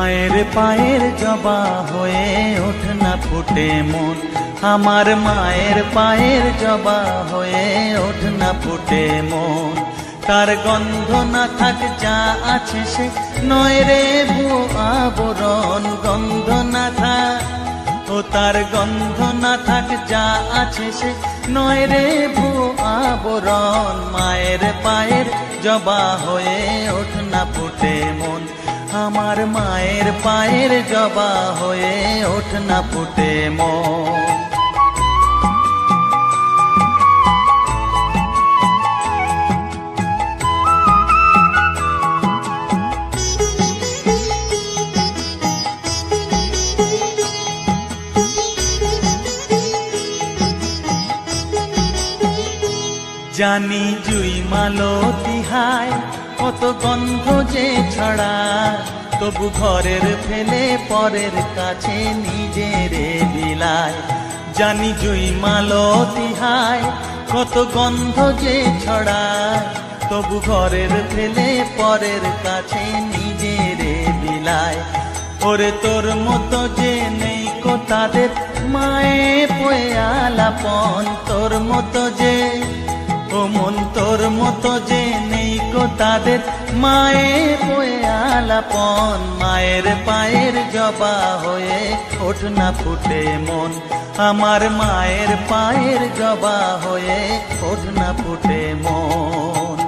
মায়ের পায়ের জবা হয়ে ওঠ না ফুটে মন, আমার মায়ের পায়ের জবা হয়ে ওঠ না ফুটে মন। তার গন্ধ না থাক যা আছে সে নয় রে ভুয়ো আবরণ, গন্ধ না থাক ও তার গন্ধ না থাক যা আছে সে নয় রে ভুয়ো আবরণ। মায়ের পায়ের জবা হয়ে ওঠ না ফুটে মন, আমার মায়ের পায়ের জবা হয়ে ওঠ না ফুটে মন। জানি জুই মালতী হায় কত গন্ধ যে ছড়ায়, তবু ঘরের ফেলে পরের কাছে নিজের বিলায়। জানি জুই মালতী হায় কত গন্ধ যে ছড়ায়, তবু ঘরের ফেলে পরের কাছে নিজের বিলায়। ওরে তোর মতো যে নেই কো তাদের মায়ে পয়ে আলাপন, তোর মতো যে ও মন তোর মতো যে নেই কো তাদের মায়ে পয়ে আলাপন। মায়ের পায়ের জবা হয়ে ওঠ না ফুটে মন, আমার মায়ের পায়ের জবা হয়ে ওঠ না ফুটে মন।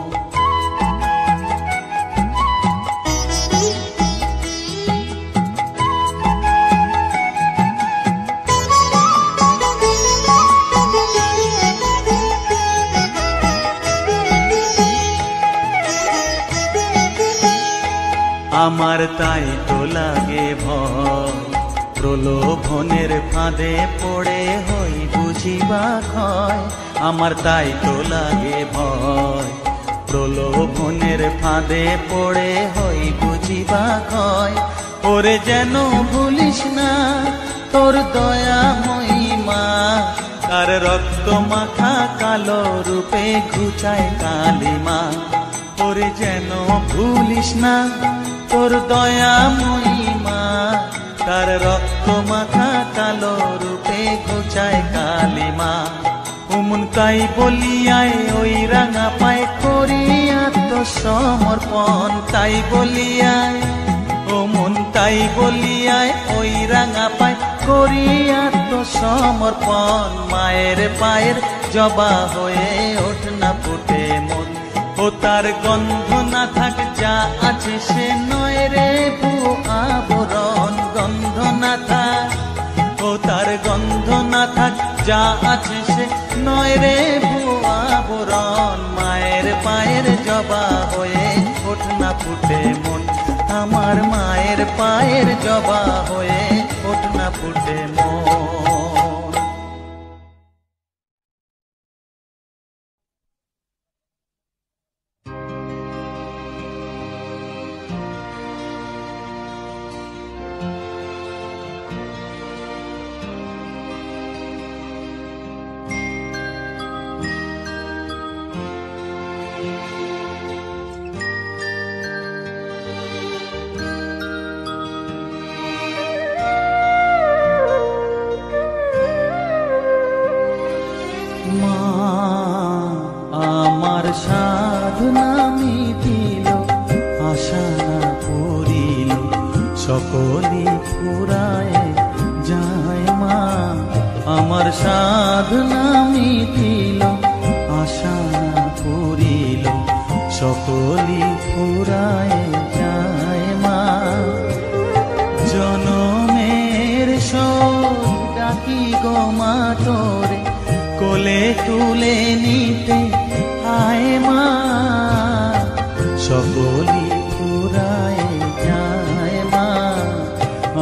আমার তাই তো লাগে ভয়, প্রলোভনের ফাঁদে পড়ে হই বুঝিবা ক্ষয়। আমার তাই তো লাগে ভয়, প্রলোভনের ফাঁদে পড়ে হই বুঝিবা ক্ষয়। ওরে যেন ভুলিস না তোর দয়া মহিমা, তার রক্ত মাখা কালো রূপে ঘুচায় কালিমা। ওরে যেন ভুলিস না তোর দয়া মহিমা, তার রক্ত মাখা কালো রূপে ঘুচায় কালিমা। উমন তাই বলিয়ায় ওই রাঙা পায় করি আত্মসমর্পণ, তাই বলিয়ায় ও মন তাই বলিয়ায় ওই রাঙা পায় করি আত্মসমর্পণ। মায়ের পায়ের জবা হয়ে ওঠ না ফুটে মন, ও তার গন্ধ না থাক যা আছে সে নয় রে ভুয়ো আবরণ, গন্ধ না থাক ও তার গন্ধ না থাক যা আছে সে নয় রে ভুয়ো আবরণ। মায়ের পায়ের জবা হয়ে ওঠ না ফুটে মন, আমার মায়ের পায়ের জবা হয়ে ওঠ না ফুটে মন। সাধনা মিটিল আশা না পুরিল সকলি ফুরায় যায় মা, আমার সাধনা মিটিল আশা না পুরিল সকলি ফুরায় যায় মা। জনমের শোক ডাকি গো মা তোরে কোলে তুলে নিতে আয় মা, সকলি ফুরায় যায় মা।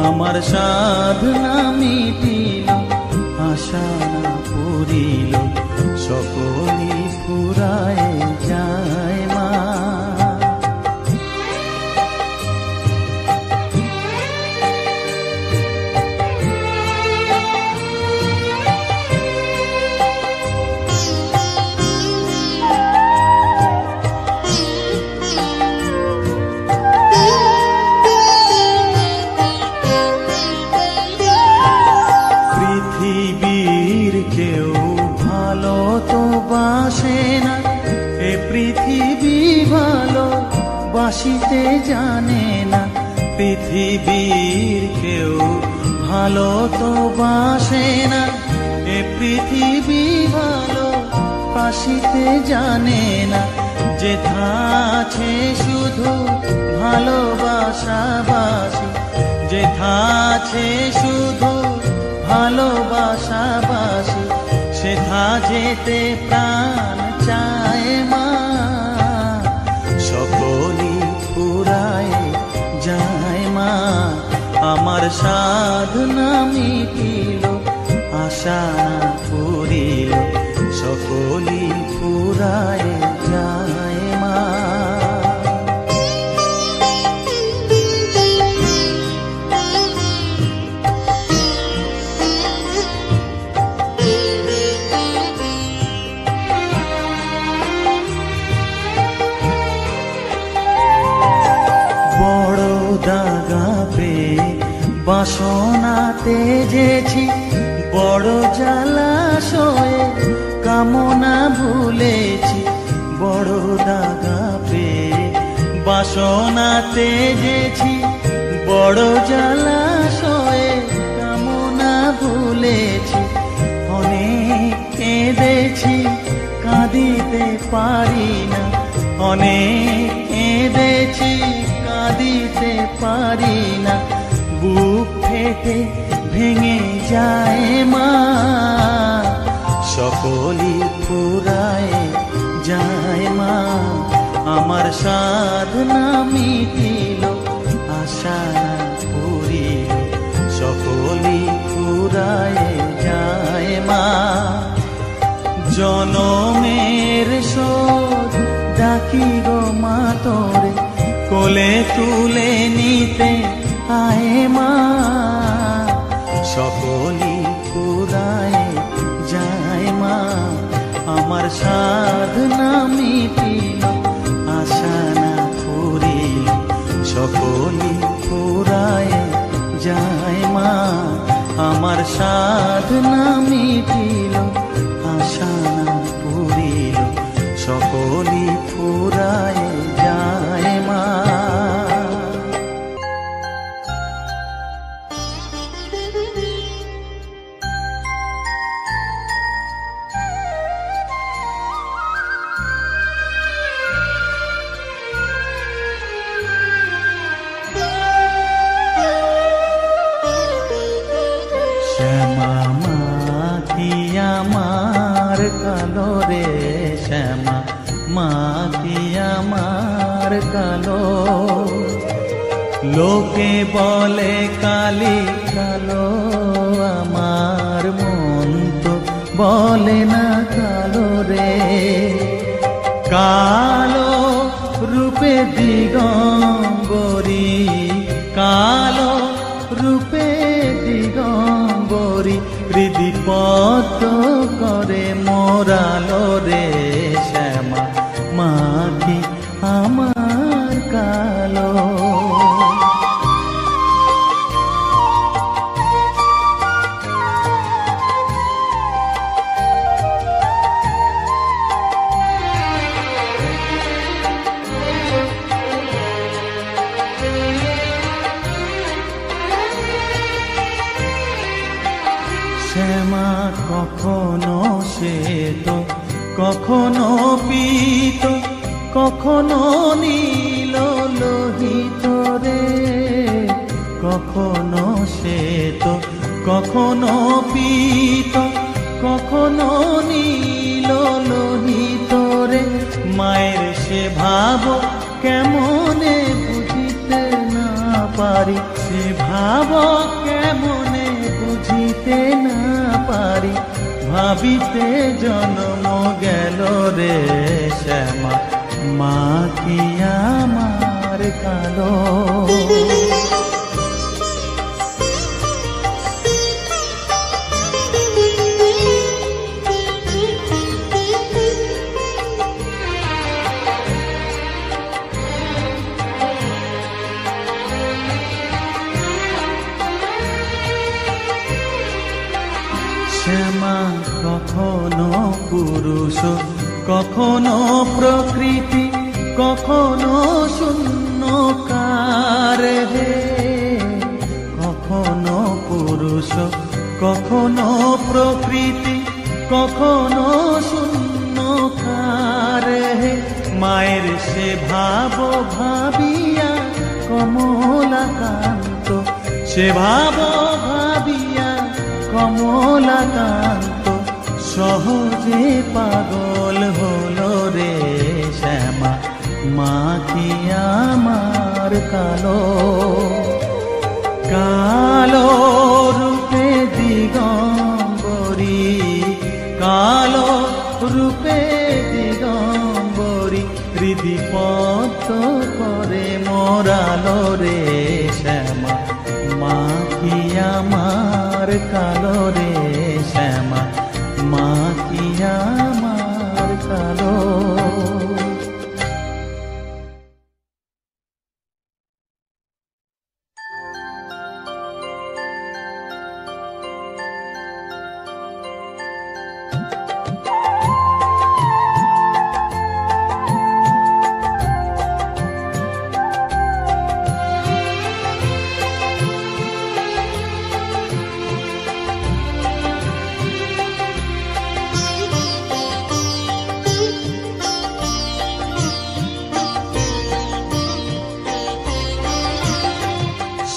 আমার সাধনা মিটিল আশা না পুরিল সকলি ফুরায় যায় মা। ভালো বাসিতে জানে না, পৃথিবীর কেউ ভালো তো বাসে না। এ পৃথিবী ভালো বাসিতে জানে না, যেথা আছে শুধু ভালোবাসাবাসি, যেথা আছে শুধু ভালোবাসাবাসি, সেথা যেতে প্রাণ চায় মা। সকলই ফুরায় যায় মা, আমার সাধনা মিটিল, আশা পুরিল, সকলই ফুরায় যায় মা। বড় দাগা পেয়ে বাসনা তেজেছি, বড় জলাশয়ে কামনা ভুলেছি। বড় দাগা পেয়ে বাসনা তেজেছি, বড় জলাশয়ে কামনা ভুলেছি। অনেক কেঁদেছি কাঁদিতে পারি না, অনেক কেঁদেছি কাঁদিতে পারি না, বুক ফেটে ভেঙে যায় মা। সকলই ফুরায় যায় মা, আমার সাধনা মিটিল, আশা পুরিল, সকলই ফুরায় যায় মা। জনমের শোধ ডাকি গো মা তোরে, কোলে তুলে নিতে আয় মা। সকলই ফুরায় যায় মা, আমার সাধনা মিটিল, আশা না পুরিল, সকলই ফুরায় যায় মা। আমার সাধনা মিটিল, আশা না পুরিল, সকলই ফুরায় যায় মা। শ্যামা মা কি আমার কালো রে, শ্যামা মা কি আমার কালো। লোকে বলে কালি কালো, আমার মন তো বলে না কালো রে। কালো রূপে দিগম্বরী, কালো রূপে দিগম্বরী, হৃদিপদ্ম করে মোরালো রে। শ্যামা মা কি আমার কালো। শ্যামা কখনো শ্বেত, কখনো পীত, কখনো নীল লোহিত রে। কখনো শ্বেত, কখনো পীত, কখনো নীল লোহিত রে। মায়ের সে ভাব কেমনে বুঝিতে না পারি, সে ভাব কেমনে বুঝিতে না পারি, ভাবিতে জন্ম গেল রে। শ্যামা মা কি আমার কালো। শ্যামা কখনো পুরুষ, কখনো প্রকৃতি, কখনো শূন্যকার হে, কখনো পুরুষ, কখনো প্রকৃতি, কখনো শূন্যকার হে। মায়ের সে ভাব ভাবিয়া কমলাকান্ত, সে ভাব ভাবিয়া কমলাকান্ত সহজে পাগল হলো রে শ্যামা। মা কি আমার কালো, কালো রূপে দিগম্বরী, কালো রূপে দিগম্বরী হৃদি পদ্ম করে মোরালো রে শ্যামা। মা কি আমার কালো রে শ্যামা, মা কি আমার কালো।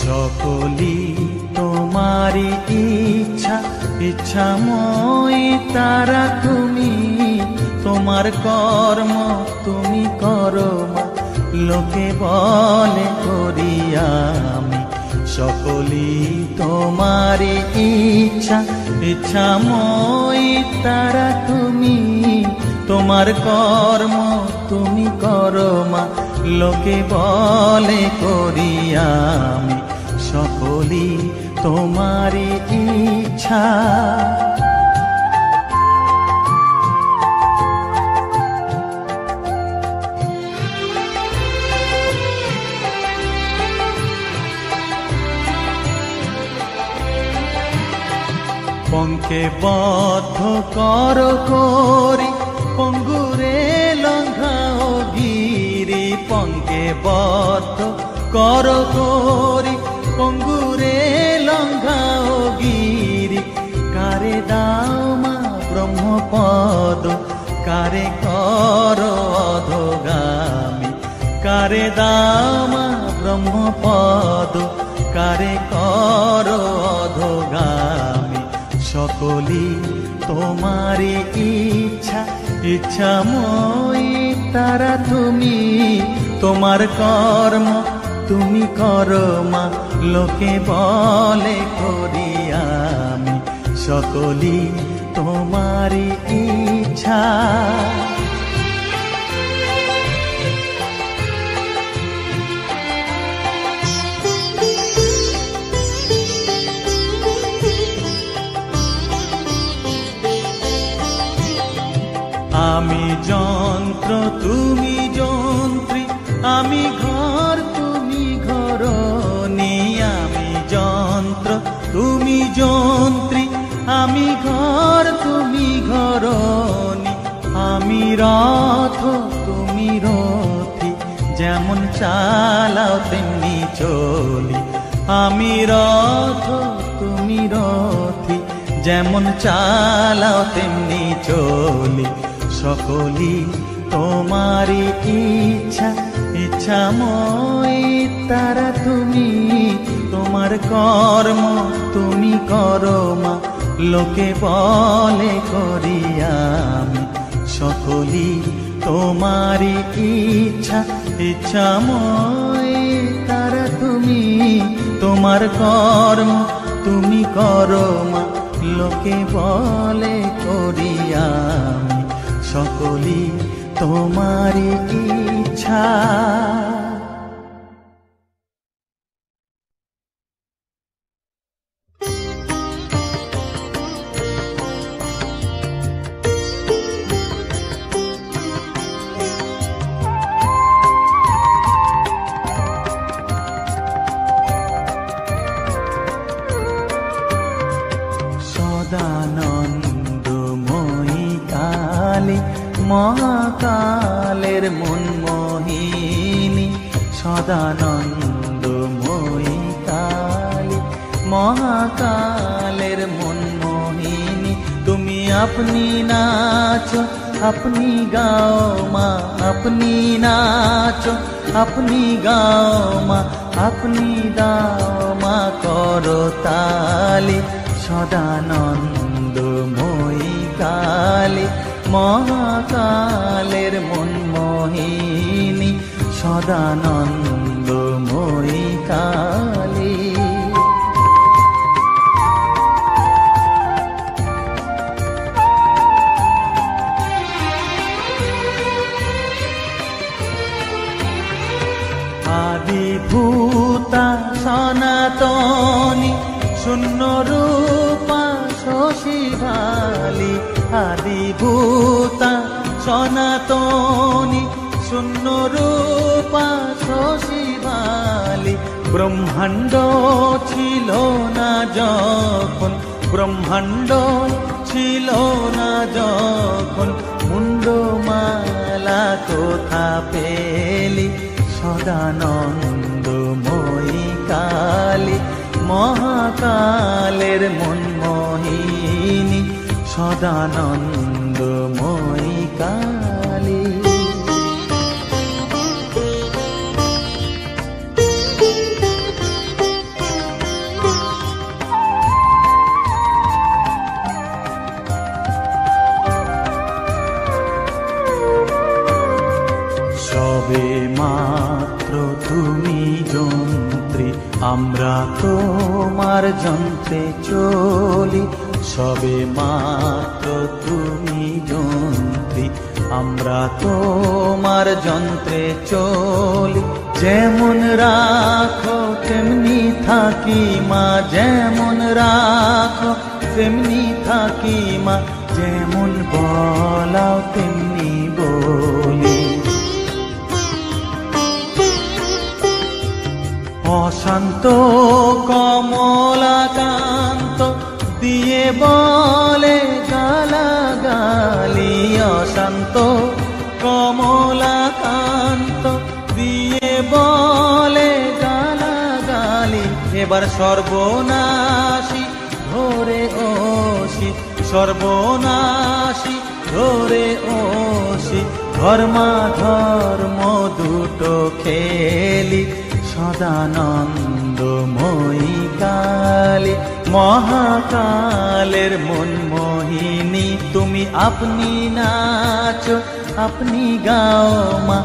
সকলি তোমারি ইচ্ছা, ইচ্ছাময়ী তারা তুমি, তোমার কর্ম তুমি করো মা, লোকে বলে করি আমি। সকলি তোমারি ইচ্ছা, ইচ্ছাময়ী তারা তুমি, তোমার কর্ম তুমি করো মা, লোকে বলে করি আমি। সকলি তোমারি ইচ্ছা। পঙ্কে বদ্ধ কর করি, পঙ্গুরে লঙ্ঘাও গিরি। পঙ্কে বদ্ধ কর করি, পঙ্গুরে লঙ্ঘাও গিরি। কারে দাও মা ব্রহ্মপদ, কারে কর অধোগামী। কারে দাও মা ব্রহ্মপদ, কারে কর অধোগামী। সকলি তোমারি ইচ্ছা, ইচ্ছাময়ী তারা তুমি, তোমার কর্ম তুমি করো মা, লোকে বলে করি আমি। সকলি তোমারি ইচ্ছা। আমি যন্ত্র তুমি যন্ত্রী, আমি ঘর তুমি ঘরণী। আমি যন্ত্র তুমি যন্ত্রী, আমি ঘর তুমি ঘরণী। আমি রথ তুমি রথী, যেমন চালাও তেমনি চলি। আমি রথ তুমি রথী, যেমন চালাও তেমনি চলি। সকলি তোমারি ইচ্ছা, ইচ্ছাময়ী তারা তুমি, তোমার কর্ম তুমি করো মা, লোকে বলে করি আমি। সকলি তোমারি ইচ্ছা, ইচ্ছাময়ী তারা তুমি, তোমার কর্ম তুমি করো মা, লোকে বলে করি আমি। সকলি তোমারি ইচ্ছা। সদানন্দময়ী কালী, মহাকালের মনমোহী সদানন্দময়ী কালী, মহাকালের মনমোহিনী। তুমি আপনি নাচো, আপনি গাও মা, আপনি নাচো, আপনি গাও মা, আপনি দাও মা করতালি। সদানন্দময়ী কালী, মহাকালের মনমোহিনী, সদানন্দময়ী কালী। আদিভূতা সনাতনী, শূন্য রূপা শশী ভালি। আদিভূতা সনাতনী, শূন্য রূপা শশী ভালি। ব্রহ্মাণ্ড ছিল না যখন, ব্রহ্মাণ্ড ছিল না যখন, মুন্ডমালা কোথা পেলি। সদানন্দময়ী কালী, মহাকালের মনমোহিনী, সদানন্দময়ী কালী। সবে মাত্র তুমি যন্ত্রী, আমরা তোমার যন্ত্রে চলি। সবে মাত্র তুমি যন্ত্রী, আমরা তোমার যন্ত্রে চলি। যেমন রাখো তেমনি থাকি মা, যেমন রাখো তেমনি থাকি মা, যেমন বলাও তেমনি বলি। অশান্ত কমলাকান্ত দিয়ে বলে গালাগালি। অশান্ত কমলাকান্ত দিয়ে বলে গালাগালি। এবার সর্বনাশী ধরে ওসি, সর্বনাশী ধরে ওসি, ধর্মাধর্ম দুটো খেলি। সদানন্দময়ী কালী, মহাকালের মনমোহিনী। তুমি আপনি নাচো, আপনি গাও মা,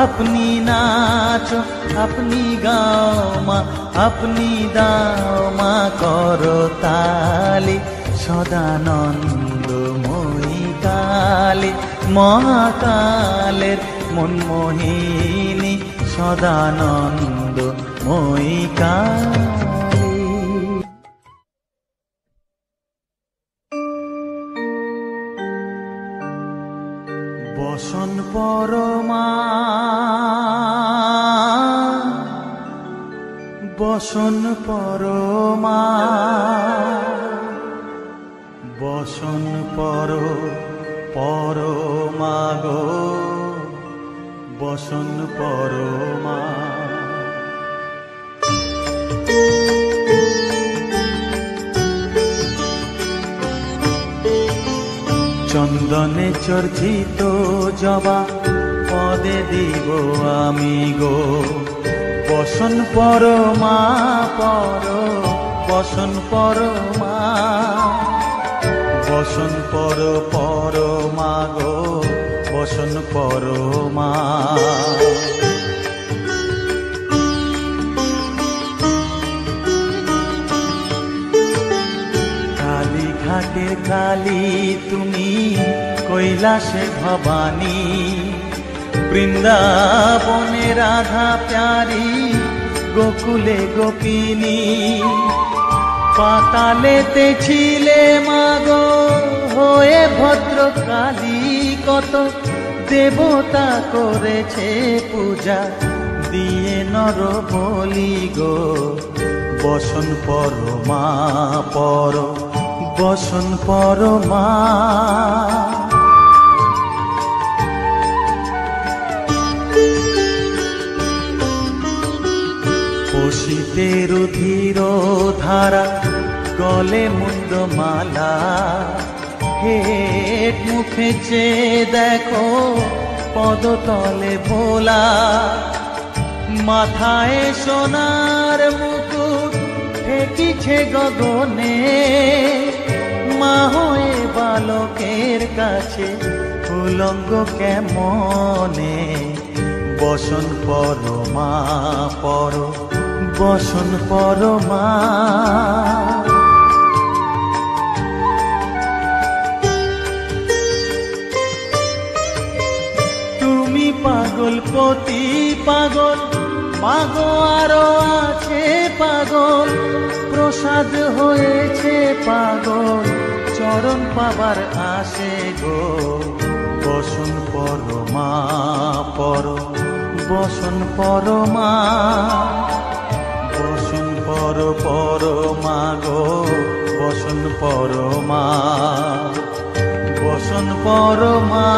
আপনি নাচো, আপনি গাও মা, আপনি দাও মা করতালি। সদানন্দময়ী কালী, মহাকালের মনমোহিনী, সদানন্দময়ী কালী। বসন পরমা, বসন পরমা, বসন পরমা গো, বসন পরমা। চন্দনে চর্চিত জবা পদে দিব আমি গো, বসন পরমা বসন পরমা, বসন পরমা গো, বসন পরমা। কালী ঘাটে কালী তুমি, কৈলাসে ভবানী, বৃন্দাবনে রাধা প্যারি, গোকুলে গোপিনী। পাতালেতে ছিলে মাগো হয়ে ভদ্রকালী, কত দেবতা করেছে পূজা দিয়ে নর বলি গো, বসন পরমা বসন পরমা। শীতের ধীর ধারা গলে মুন্ডমালা হেট মুখে চেয়ে দেখো পদতলে ভোলা মাথায় সোনার মুকুট ঠেকিছে গগনে মা হয়ে বালকের কাছে উলঙ্গ কেমনে বসন পরমা পর বসন পরমা তুমি পাগল পতি পাগল মাগো আরো আছে পাগল প্রসাদ হয়েছে পাগল চরণ পাবার আসে গো বসন পরমা পর বসন পরমা বসন পর পরমা গো বসন পরমা বসন পরমা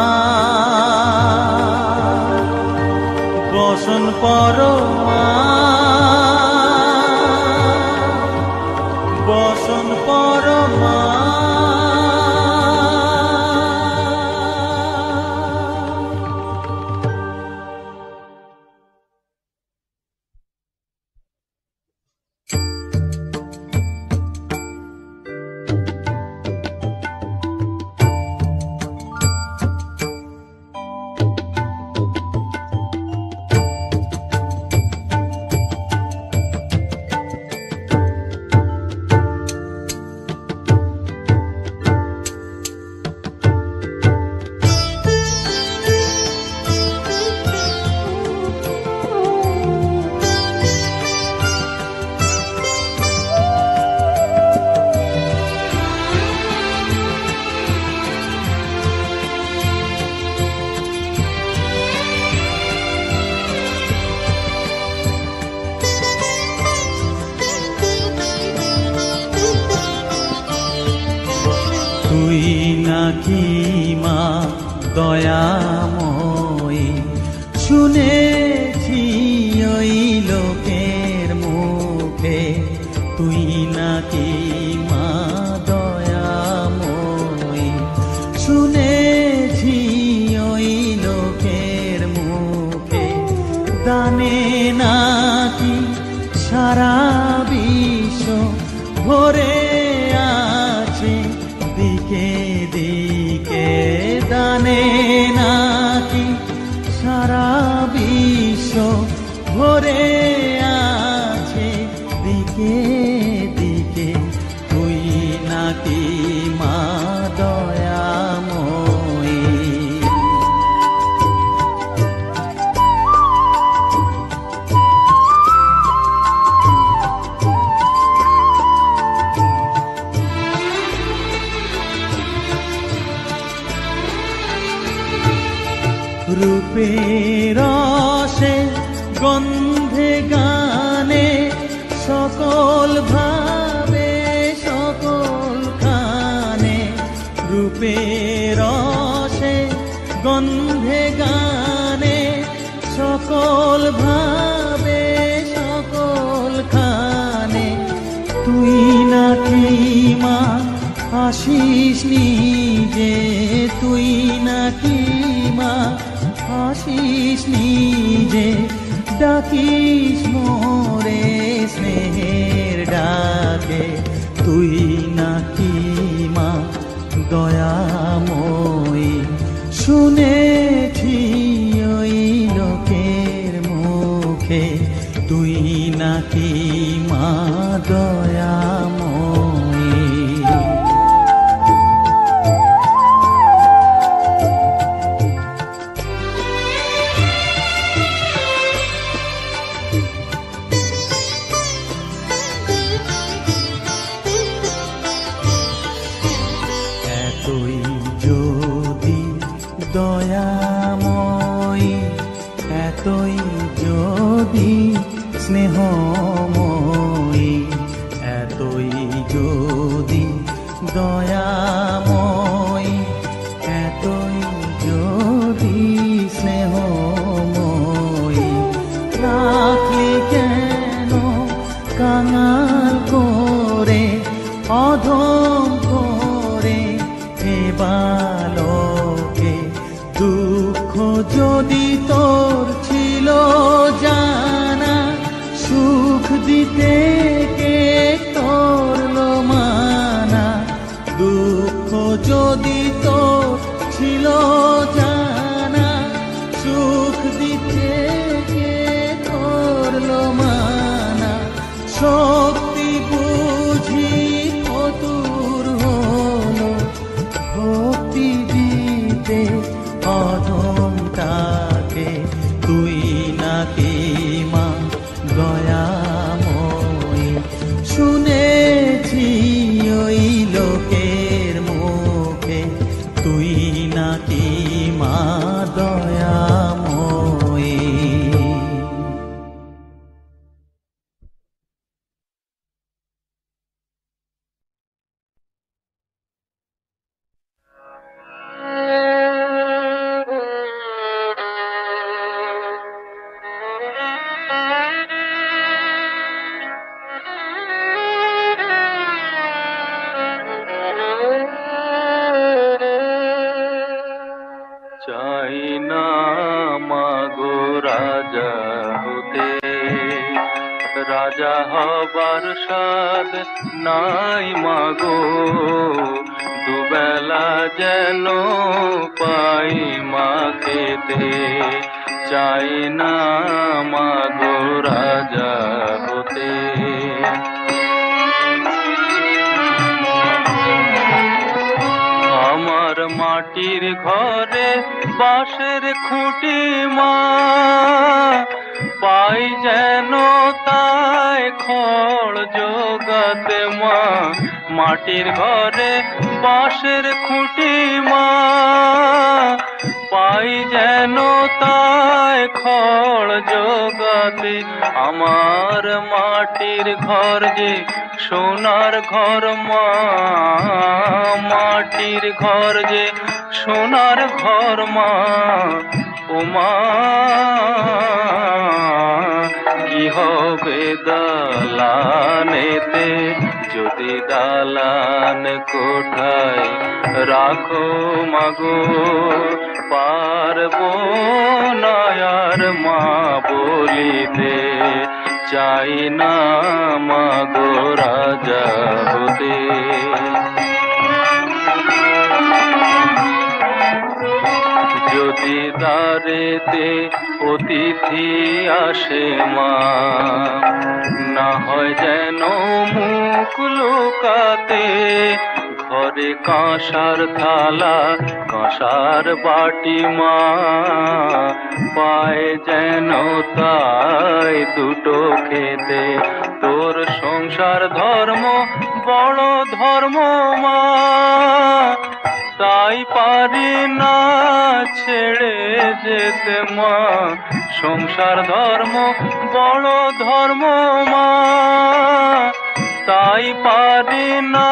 বসন পরমা বসন পরমা তুই নাকি মা দয়াময়ী শুনেছি ওই লোকের মুখে তুই নাকি মা দয়াময়ী শুনেছি ওই লোকের মুখে দানে নাকি সারা বিশ্ব ভরে আছে দিকে দিকে দানে নাকি সারা বিশ্ব ভরে আছে দিকে দিকে তুই নাকি মা দয়াময়ী রূপের রসে গন্ধে গানে সকল ভাবে সকল খানে রূপের রসে গন্ধে গানে সকল ভাবে সকল খানে তুই নাকি মা আসিস নিজে তুই নাকি মা আসিস নিজে ডাকিস মোরে স্নেহের ডাকে তুই নাকি মা দয়াময়ী শুনেছি ওই লোকের মুখে তুই নাকি মা দয়াময়ী দয়াময়ী এতই যদি স্নেহময়ী এতই যদি দয়াময়ী এতই যদি স্নেহময়ী রাখলি কেন নাকি মা দয়াময়ী, শুনেছি ওই লোকের মুখে তুই নাকি মা দয়াময়ী। চাই না মাগো রাজা হতে, রাজা হবার স্বাদ নাই মাগো, দুবেলা যেন পাই মা খেতে। চাই না মাগো রাজা হতে। আমার মাটির ঘরে বাঁশের খুঁটি মা, পাই যেন তাই খড় জোগাতে মা। মাটির ঘরে বাঁশের খুঁটি মা, পাই যেন তাই খড় জোগাতে। আমার মাটির ঘর যে সোনার ঘর মা, মাটির ঘর যে সোনার ঘর মা। ও মা কি হবে দালানেতে, যদি দালান কোঠায় রাখো মাগো, পারবো না আর মা বলিতে। চাই না মাগো রাজা হতে। যদি দ্বারেতে অতিথি আসে মা, না হয় যেন মুখ লুকাতে। ঘরে কাঁসার থালা কাঁসার বাটি মা, পায় যেন তাই দুটো খেতে। তোর সংসার ধর্ম বড় ধর্ম মা, তাই পারি না ছেড়ে যেতে মা। সংসার ধর্ম বড় ধর্ম মা, তাই পারি না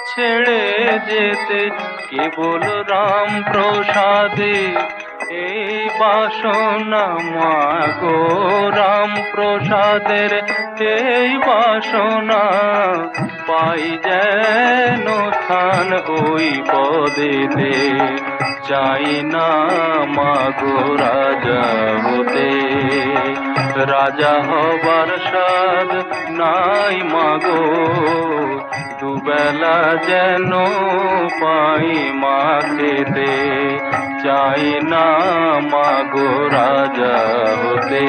ছেড়ে যেতে। কেবল রাম প্রসাদে এই বাসনা মা গো, রাম প্রসাদের এই বাসনা। পাই যেন স্থান ওই পদেতে। চাই না মাগো রাজা হতে, রাজা হবার স্বাদ নাই মাগো, দুবেলা যেন পাই মা খেতে। চাই না মাগো রাজা হতে।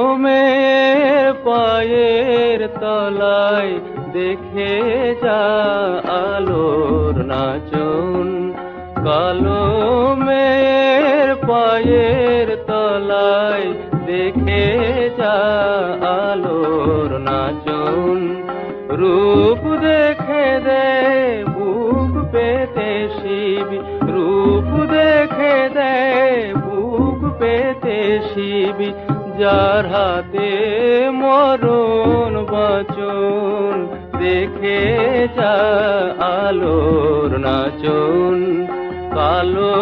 কলমের পায়ের তলায় দেখে যা আলোর নাচন, কলমের পায়ের তলায় দেখে যা আলোর নাচন। রূপ দেখে দে বুক পেতে শিবি, রূপ দেখে দে বুক পেতে শিবি। যার হাতে মরণ বচন দেখে যা আলোর নাচন। কালো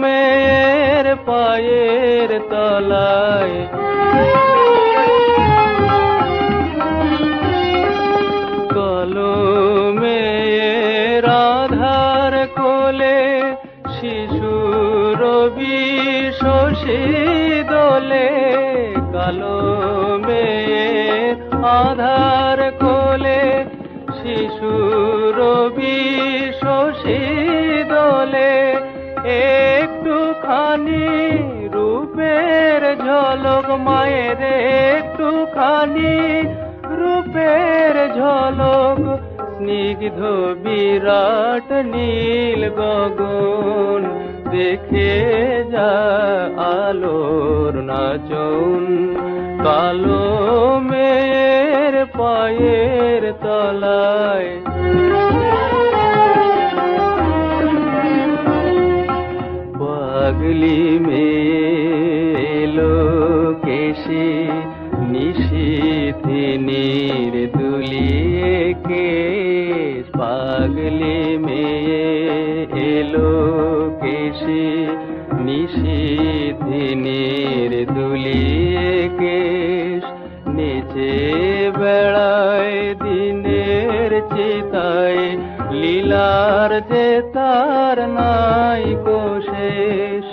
মেয়ের পায়ের তলায় কলমের আধার কোলে শিশু রবি শশী দোলে। কলমের আধার কোলে শিশুর বিশোষী দোলে একটুখানি রূপের ঝলক মায়ের একটুখানি রূপের ঝলক স্নিগ্ধ বিরাট নীল গগন দেখে যা আলোর নাচন কালো মেয়ের পায়ের তলায় পাগলি মেলো কেশে নিশীথিনীর দুলিয়ে কেশ পাগলি মেয়ে এলো কেশে নিশীথিনীর দুলিয়ে কেশ নিচে বেড়ায় দিনের চিতায় লীলার যে তার নাই কোশেষ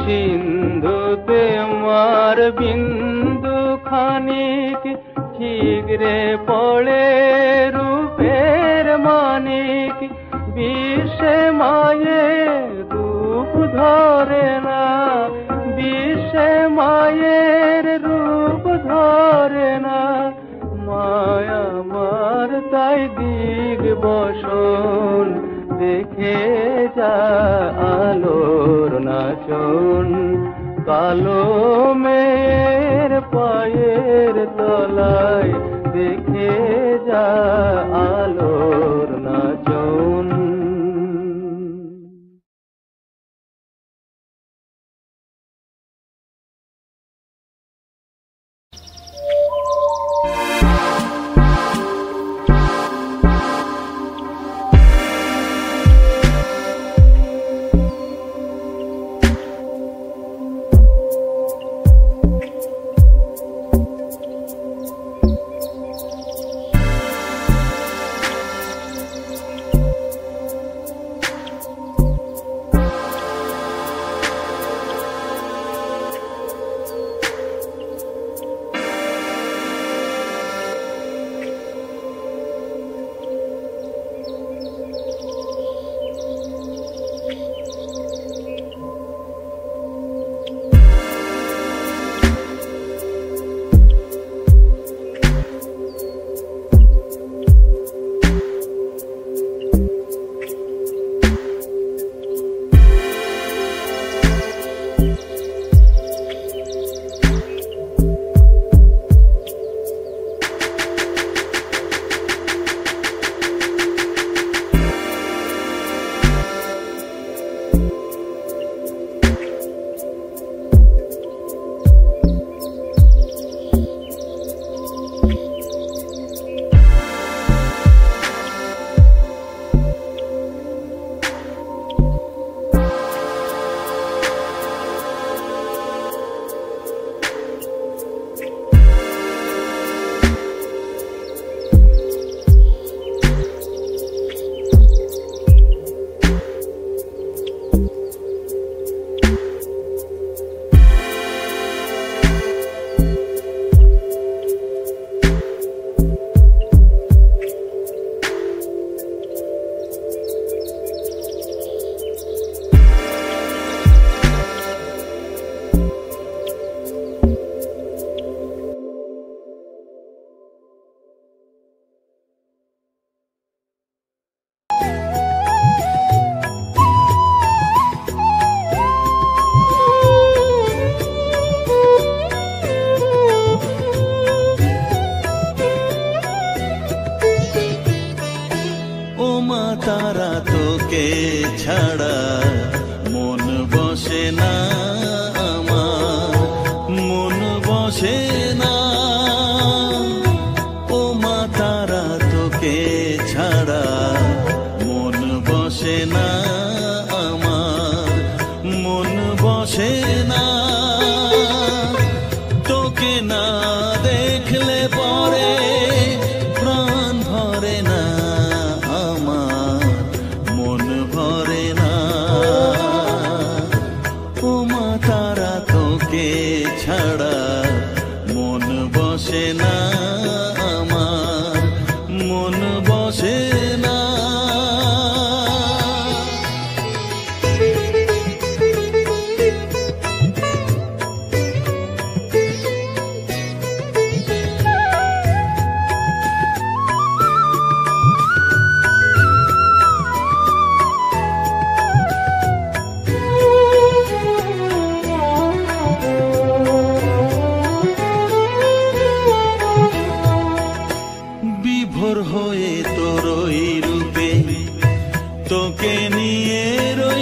সিন্ধুতে মার বিন্দু খানিক ঠিকরে পড়ে রূপের মানিক বিশ্বে মায়ের রূপ ধরে না বিশ্বে মায়ের রূপ ধরে না মায়া মার তাই দিগ বসন দেখে যা আলোর নাচন কালো মেয়ের পায়ের তলায় দেখে যা আলোর নাচন।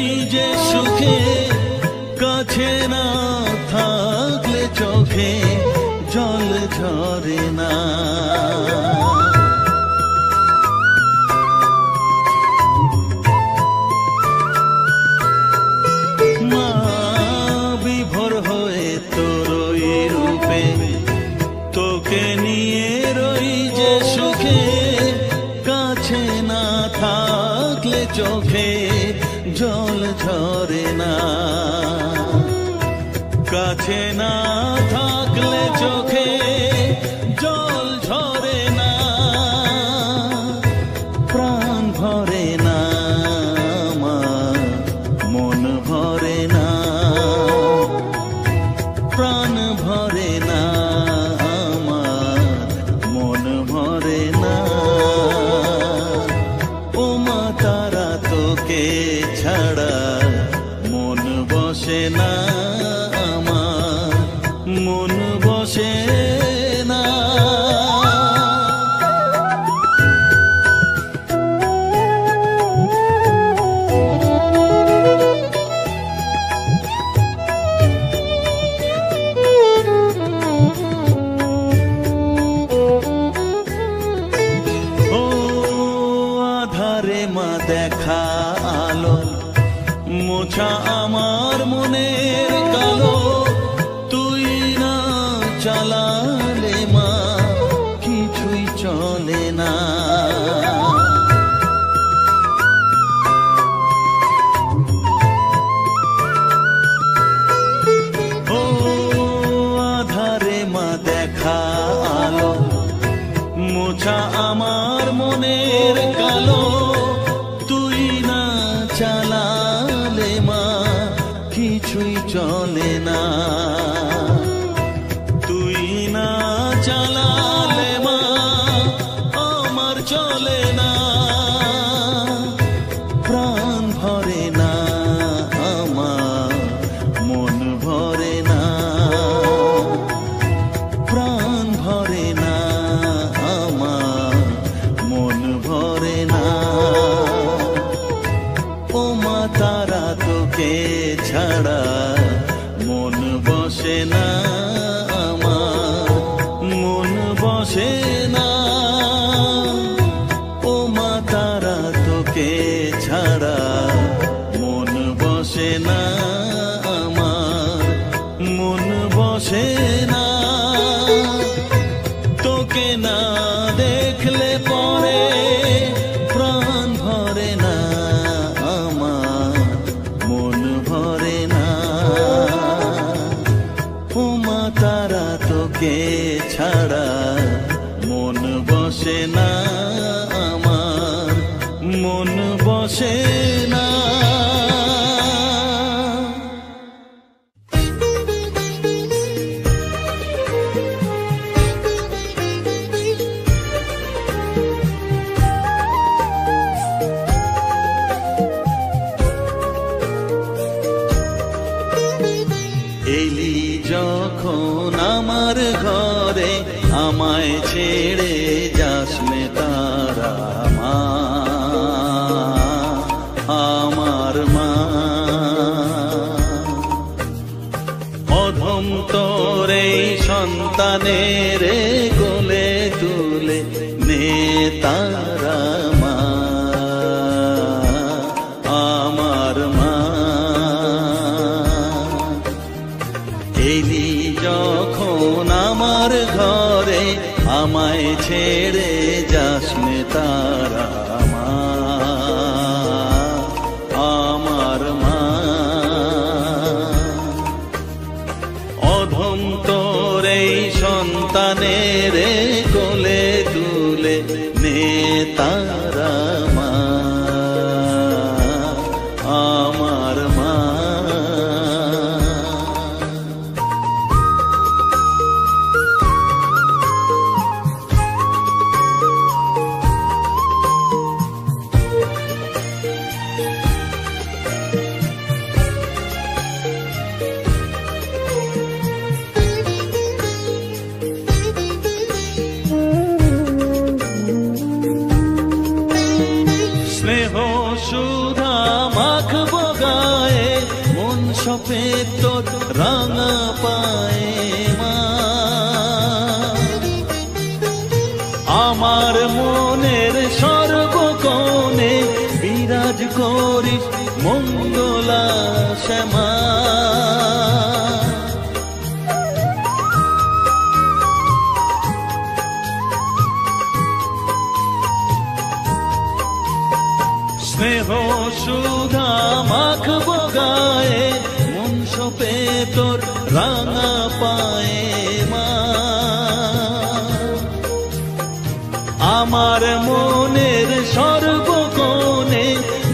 রই যে সুখে, কাছে না থাকলে চোখে জল ঝরে না। মা বিভোর হয়ে তোরই রূপে, তোকে নিয়ে রই যে সুখে, কাছে না থাকলে চোখে জল ঝরে না। কাছে না থাকলে চোখে জল ঝরে না, প্রাণ ভরে না আমার, মন ভরে না, প্রাণ ভরে না আমার, মন ভরে না। ও মা তারা তোকে ছাড়া মন বসে না আমার, মন বসে না। ও আধারে মা দেখা আলো, মোছা আমার মনের কালো, তুই না চালালে মা কিছুই চলে না। ও আধারে মা দেখা আলো, মোছা আমার মনের কালো, তুই না চালালে মা কিছুই চলে না। তুই না চালালে মা আমার চলে না, প্রাণ ভরে না আমার, মন ভরে না, প্রাণ ভরে না আমার, মন ভরে না। ও মা তারা তোকে ছাড়া মন বসে না আমার, মন বসে না। ও মা তারা তোকে ছাড়া মন বসে না আমার, মন বসে না। তোকে না দেখলে পরে প্রাণ ভরে না আমার, মন ভরে না। ও মা তারা তোকে ছাড়া মন বসে না আমার, মন বসে না। এলি যখন আমার ঘরে, আমায় ছেড়ে যাস নে তারা মা, আমার মা। অধম তোর এই সন্তানের কোলে তুলে নে তারা মা, আমার মা। এলি যখন আমার ঘরে, আমায় ছেড়ে যাস নে তারা মা, আমার মা। অধম তোর এই সন্তানের কোলে তুলে নে তারা মা, আমার মা। স্নেহ সুধা মাখবো গা সফেদ তোর রাঙা পায়ে মা। আমার মনের সর্বকোণে বিরাজ করিস মঙ্গলা শ্যামা। স্নেহ সুধা মাখবো গায়ে মন সপে তোর রাঙা পায়ে মা। আমার মনের সর্বকোণে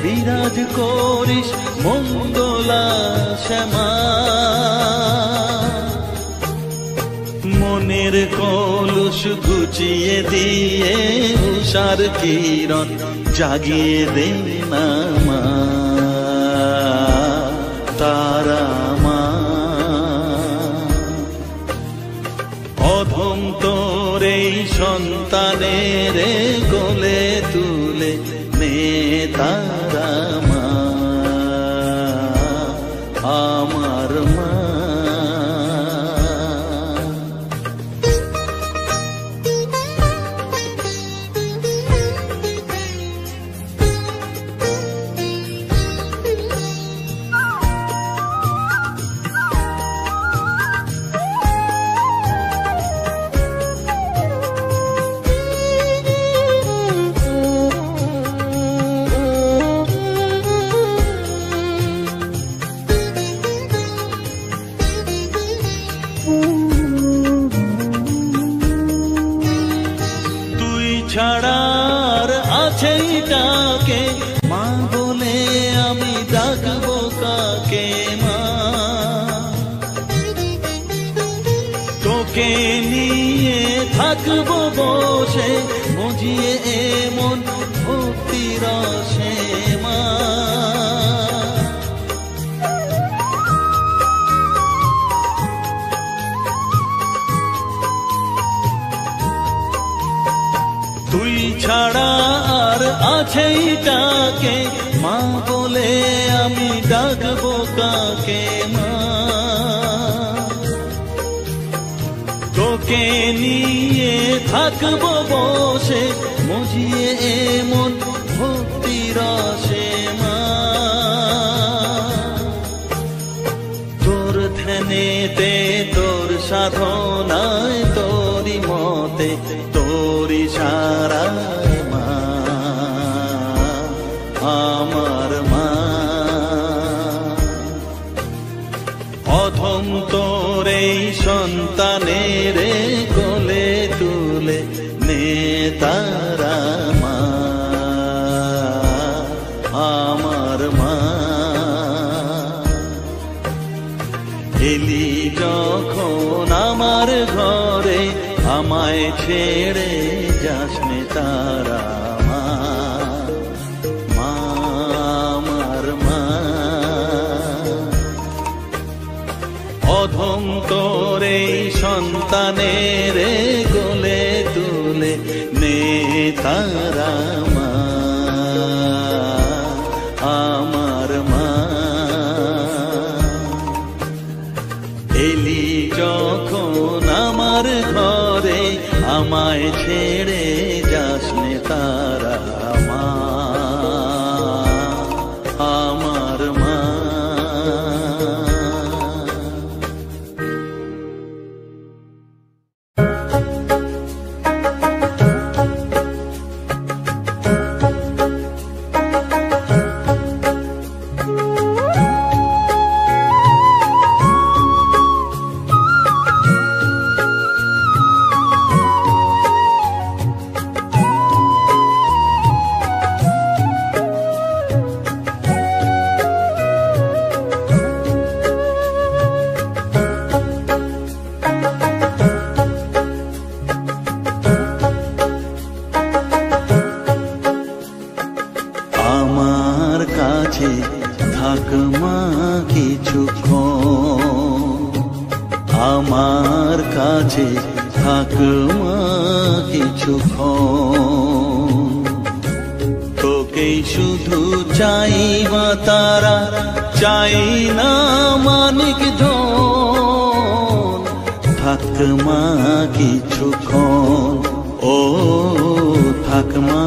বিরাজ করিস মঙ্গলা শ্যামা। মনের কলুষ ঘুচিয়ে দিয়ে উষার কিরণ জাগিয়ে দে না মা তারা মা। অধম তোর এই সন্তানের কোলে তুলে নে তারা মা আমার মা। ছাড়ার আছেই ডাকে মা বলে আমি ডাকবো কাকে মা। তোকে নিয়ে থাকবো বসে মজিয়ে এমন ভক্তি রসে মা। তুই ছাড়া আর আছেই ডাকে মা বলে আমি ডাকবো কাকে মা। তোকে নিয়ে থাকবো বসে মজিয়ে এমন ভক্তি রসে মা। তোর ধ্যানেতে তোর সাধনায় তোরি মতে তোরি সারায় মা আমার মা। অধম তোর এই সন্তানের কোলে তুলে নে তারা মা আমার মা। এলি যখন আমার ঘরে আমায় ছেড়ে যাস নে তারা মা আমার মা। অধম তোর এই সন্তানের কোলে তুলে নে তারা মা আমার মা। এলি যখন আমার ঘরে আমায় ছেড়ে যাস নে তারা মা আমার মা। থাক মা কিছুক্ষণ, আমার কাছে থাক মা কিছুক্ষণ, তোকে তোকেই শুধু চাই মা তারা, চাই না মানিক ধন। থাক মা কিছুক্ষণ, ও থাক মা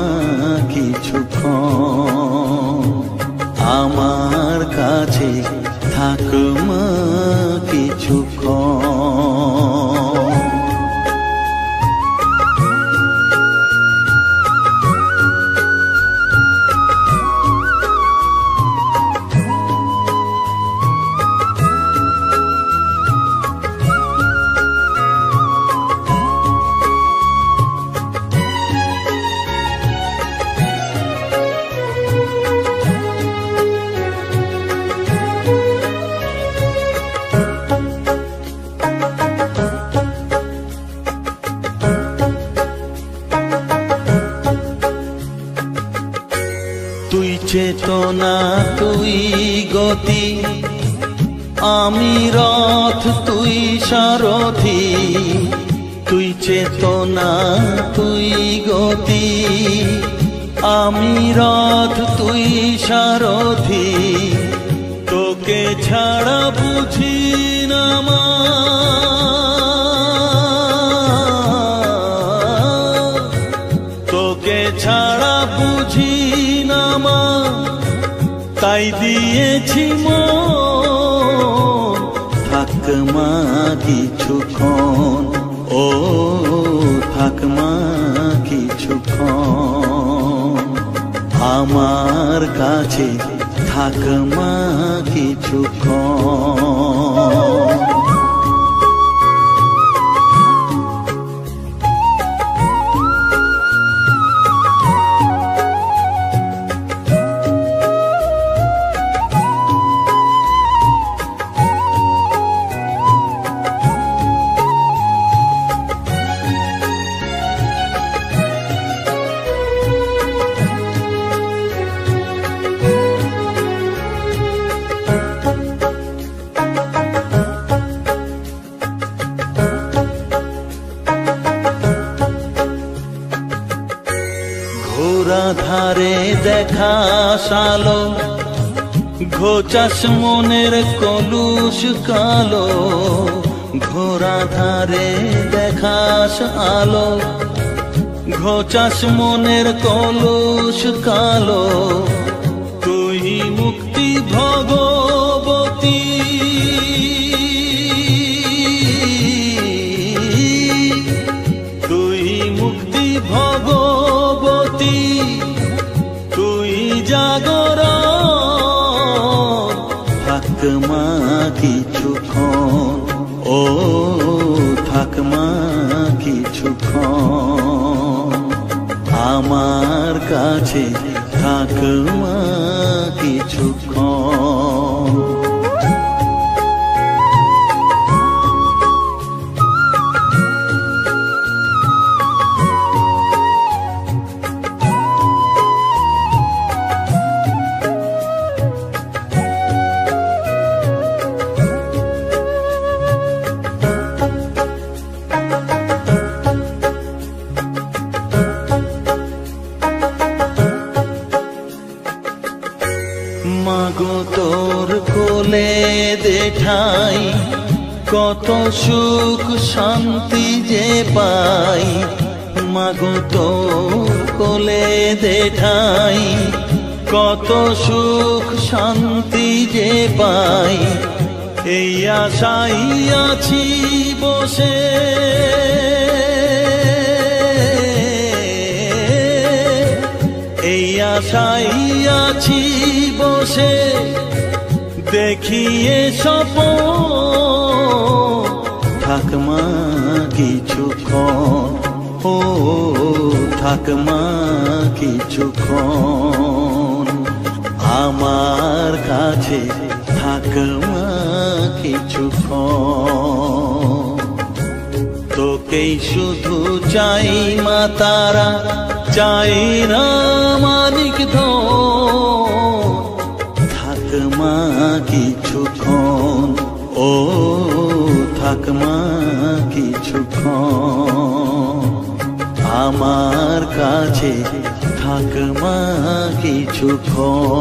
কিছুক্ষণ আমার কাছে, থাক মা কিছুক্ষণ। তুই চেতনা, তুই গতি, আমি রথ, তুই সারথি। তুই চেতনা, তুই গতি, আমি রথ, তুই সারথি। তোকে ছাড়া বুঝি না মা, তোকে ছাড়া বুঝি না মা, তাই দিয়েছি মন। থাক মা কিছুক্ষণ, ও থাক মা কিছুক্ষণ আমার কাছে, থাক মা কিছুক্ষণ। ঘোরা ধারে দেখা সালো, ঘোচাস মনের কলুষ কালো। ঘোরা ধারে দেখাস আলো, ঘোচাস মনের কলুষ কালো। তুই মুক্তি ভগবতী, তুই মুক্তি ভগবতী, তুই জাগরণ। থাক মা কিছুক্ষণ, ও থাক মা কিছুক্ষণ আমার কাছে, থাক মা কিছুক্ষণ। মাগো তোর কোলে দেঠাই, কত সুখ শান্তি যে পাই। মাগো তোর কোলে দেঠাই, কত সুখ শান্তি যে পাই। এই আশাই আছি বসে, এই আশাই আছি বসে, দেখিয়ে স্বপন। থাক মা কিছুক্ষণ, ও থাক মা কিছুক্ষণ আমার কাছে, থাক মা কিছুক্ষণ। তোকেই শুধু চাই মা তারা, চাই না মানিক ধন। থাক মা কিছুক্ষণ, ও থাক মা কিছুক্ষণ আমার কাছে, থাক মা কিছুক্ষণ।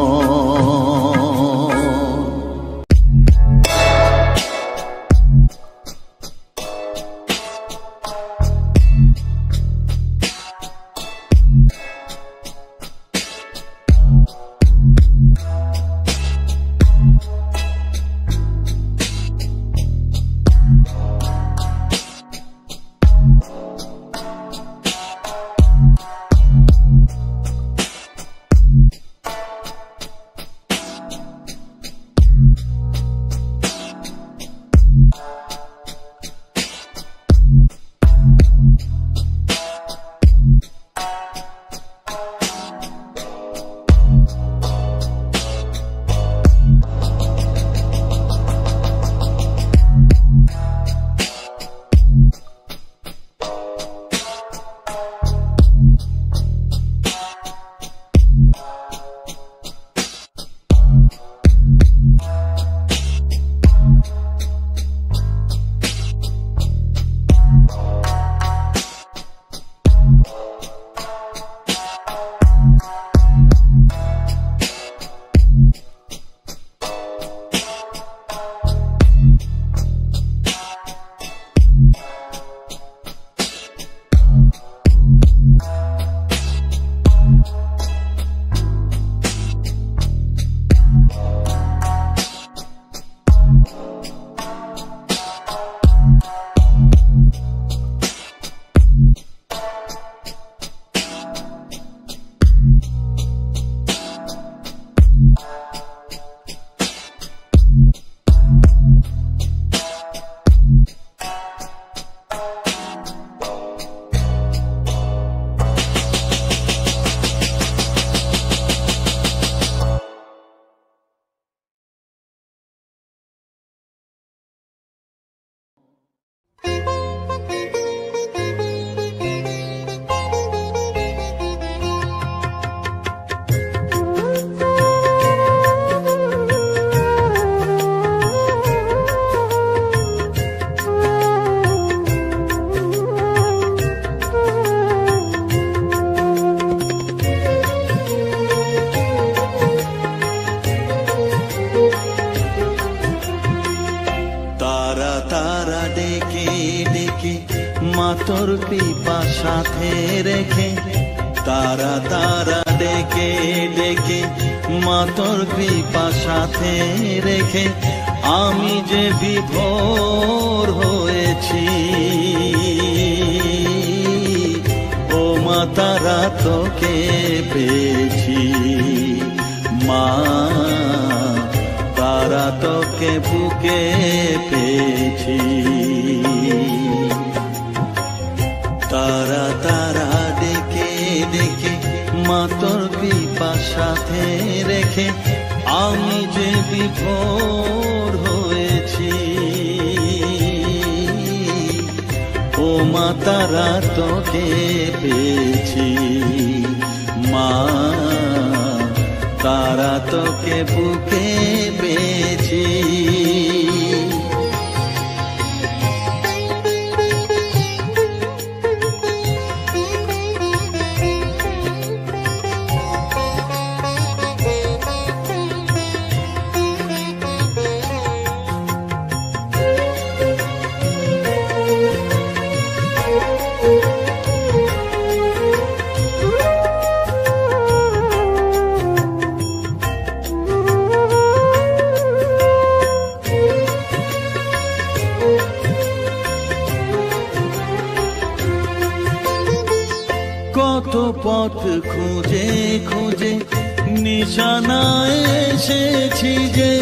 তোর কৃপা সাথে রেখে, তারা তারা ডেকে ডেকে মা তোর কৃপা সাথে রেখে আমি যে বিভোর হয়েছি। ও মা তারা তোকে পেয়েছি, মা তারা তোকে বুকে পেয়েছি। তারা তারা ডেকে ডেকে মা তোর কৃপা সাথে রেখে আমি যে বিভোর হয়েছি। ও মা তারা তোকে পেয়েছি, মা তারা তোকে বুকে পেয়েছি। কত পথ খুঁজে খুঁজে নিশানায় এসেছি যে,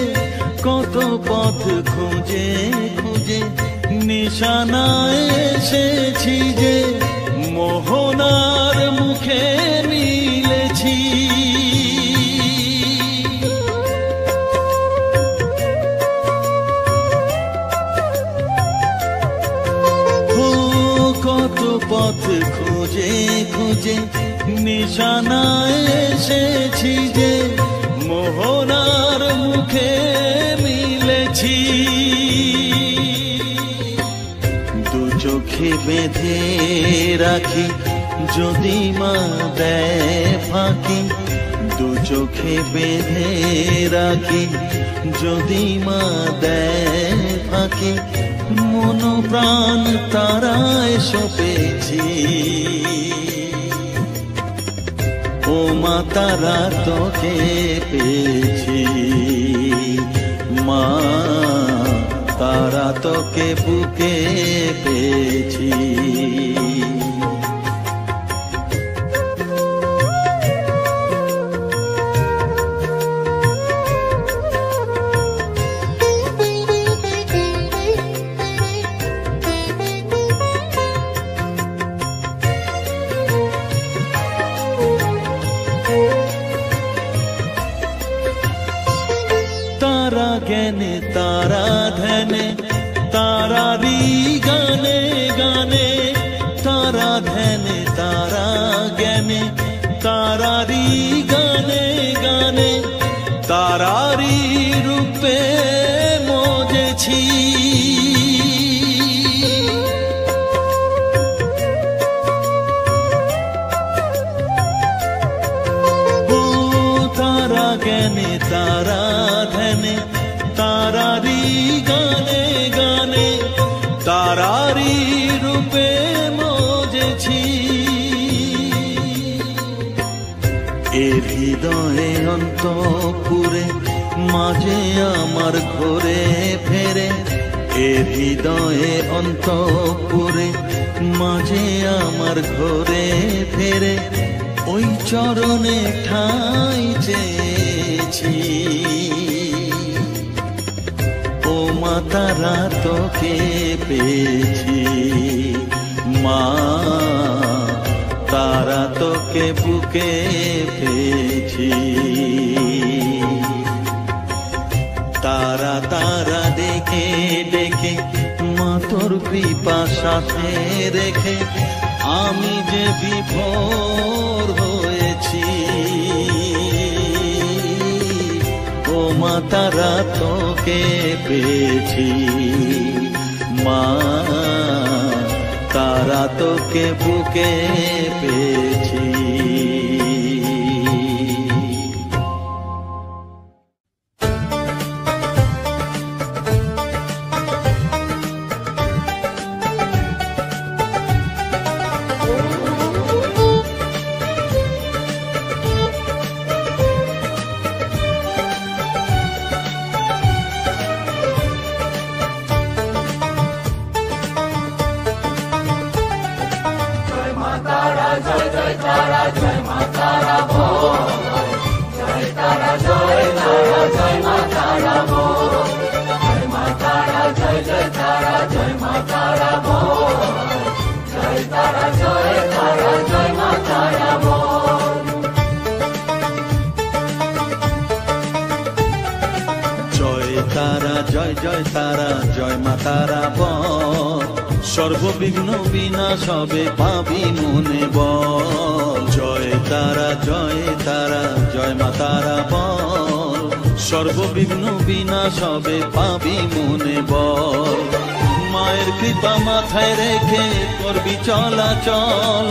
কত পথ খুঁজে খুঁজে নিশানায় এসেছি যে, মোহনার মুখে মিলেছি। কত পথ খুঁজে খুঁজে নিশানায় এসেছি যে, মোহনার মুখে মিলেছি। দু চোখে বেঁধে রাখি যদি মা দেয় ফাঁকি দু চোখে বেঁধে রাখি, যদি মা দেয় ফাঁকি মন প্রাণ তারায় সপেছি। ও মা তারা তোকে পেয়েছি, মা তারা তোকে বুকে পেয়েছি। तारा ज्ञाने तारा ध्याने तारारी गाने गाने, तारा ध्याने तारा ज्ञाने तारारी गाने गाने, तारारी रूपे मोजेছি। ओ तारा ज्ञाने तारा ध्याने तारारी गाने गाने, तारारी रूपे मोजेছি। এর হৃদয়ে অন্তপুরে মাঝে আমার ঘরে ফেরে, এর হৃদয়ে অন্তপুরে মাঝে আমার ঘরে ফেরে, ওই চরণে ঠাঁই চেয়েছি। ও মা তারা তোকে পেয়েছি, মা তারা তোকে বুকে পেয়েছি। তারা তারা ডেকে ডেকে মা তোর কৃপা সাথে রেখে আমি যে বিভোর হয়েছি। ও মা তারা তোকে পেয়েছি, মা তারা তোকে বুকে পেয়েছি। জয় জয় তারা জয় মা তারা বল, সর্ববিঘ্ন বিনাশ হবে পাবি মনে বল। জয় তারা জয় মা তারা বল, সর্ববিঘ্ন বিনাশ হবে পাবি মনে বল। মায়ের কৃপা মাথায় রেখে করবি চলাচল,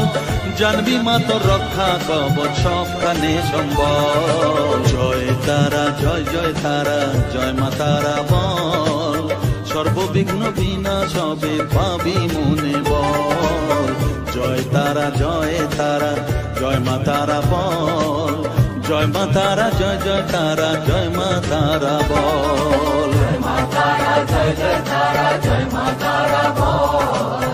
জানবি মা তোর রক্ষা কবচ সবখানে সম্বল। জয় তারা জয় মা তারা বল, সর্ববিঘ্ন বিনাশ হবে পাবি মনে বল। জয় তারা জয় মা তারা বল, জয় মা তারা জয় তারা জয় মা তারা বল। জয় মা তারা জয় মা তারা বল,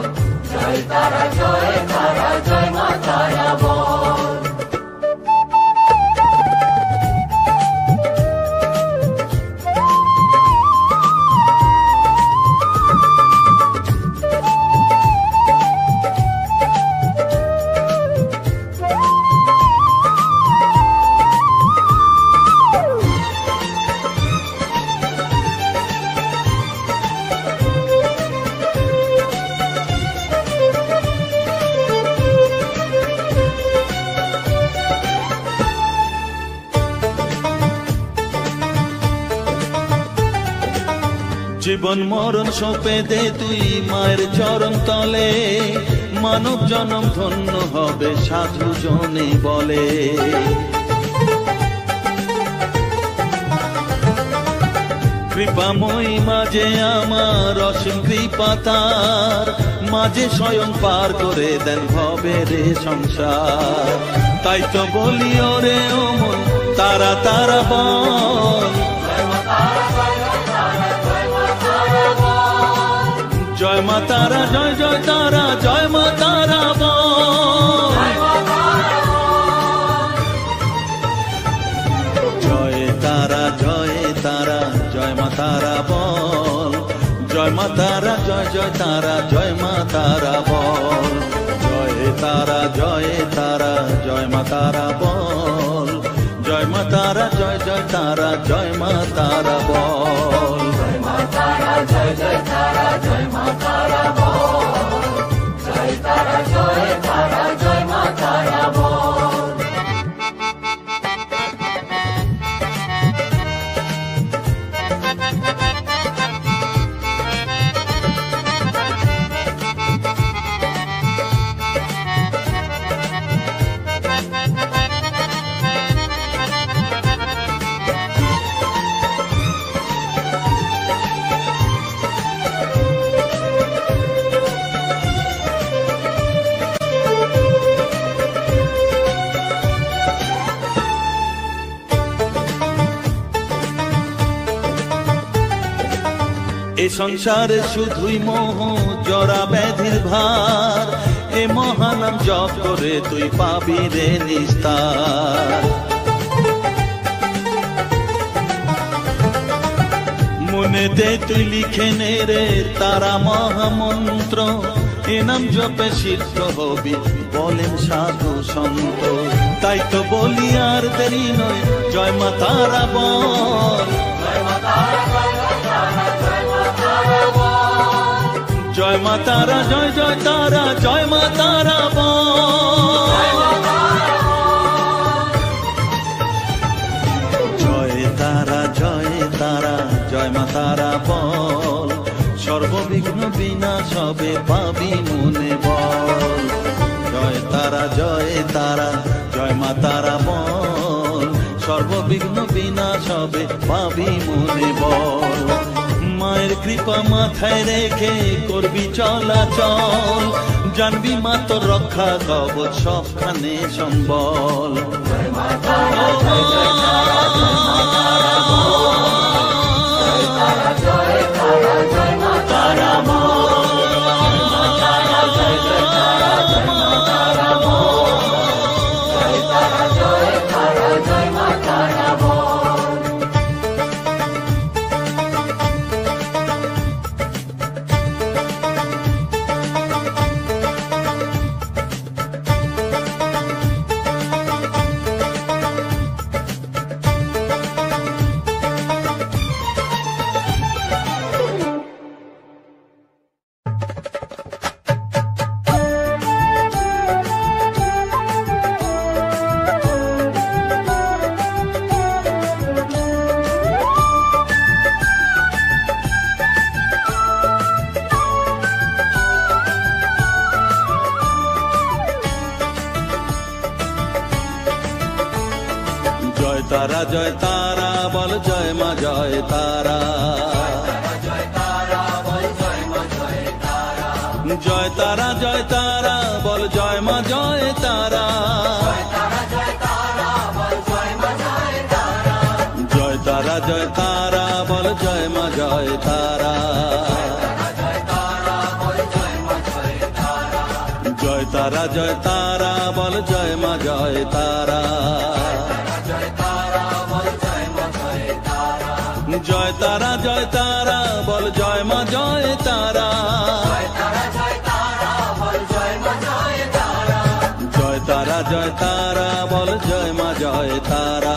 জয় তারা জয় মা তারা বল। জীবন মরণ সঁপে দে তুই মায়ের চরণ তলে, মানব জনম ধন্য হবে সাধু জনে বলে। কৃপাময়ী মাঝে আমার অসীম কৃপা তার, মাঝে স্বয়ং পার করে দেন ভবের সংসার। তাই তো বলি ওরে ও মন তারা তারা বল, জয় মা তারা জয় জয় তারা জয় মা তারা বল, জয় তারা জয় তারা জয় মা তারা বল, জয় মা তারা জয় জয় তারা জয় মা তারা বল, জয় তারা জয় তারা জয় মা তারা বল, জয় মা তারা জয় জয় তারা জয় মা তারা বল, জয় মা তারা জয় জয় তারা জয় মা তারা বল, জয় তারা জয় তারা জয় মা তারা বল। এ সংসারে শুধুই মোহ জরা ব্যাধির ভার, এ মহানাম জপ করে তুই পাবি রে নিস্তার। মনে দে তুই লিখে নে রে তারা মহামন্ত্র, এ নাম জপে সিদ্ধ হবি বলেন সাধু সন্ত। তাই তো বলি আর দেরি নয় জয় মা তারা বল, জয় মা তারা জয় মা তারা জয় জয় তারা জয় মা তারা বল, জয় তারা জয় তারা জয় মা তারা বল, সর্ববিঘ্ন বিনাশ হবে পাবি মনে বল, জয় তারা জয় তারা জয় মা তারা বল, সর্ববিঘ্ন বিনাশ হবে পাবি মনে বল। মায়ের কৃপা মাথায় রেখে করবি চলাচল, জানবি মা তোর রক্ষা কবচ সবখানে সম্বল, জয় মা তারা জয় জয় তারা জয় মা তারা বল, জয় তারা জয় তারা জয় মা তারা বল, জয় মা তারা জয় জয় তারা জয় মা তারা বল, জয় তারা জয় তারা জয় মা তারা বল। তারা জয় তারা বল জয় মা জয় তারা, জয় তারা জয় তারা বল জয় মা জয় তারা, জয় তারা জয় তারা বল জয় মা জয় তারা, জয় তারা জয় তারা বল জয় মা জয় তারা, জয় তারা জয় তারা বল জয় মা জয় তারা, জয় তারা জয় তারা বল জয় মা জয় তারা।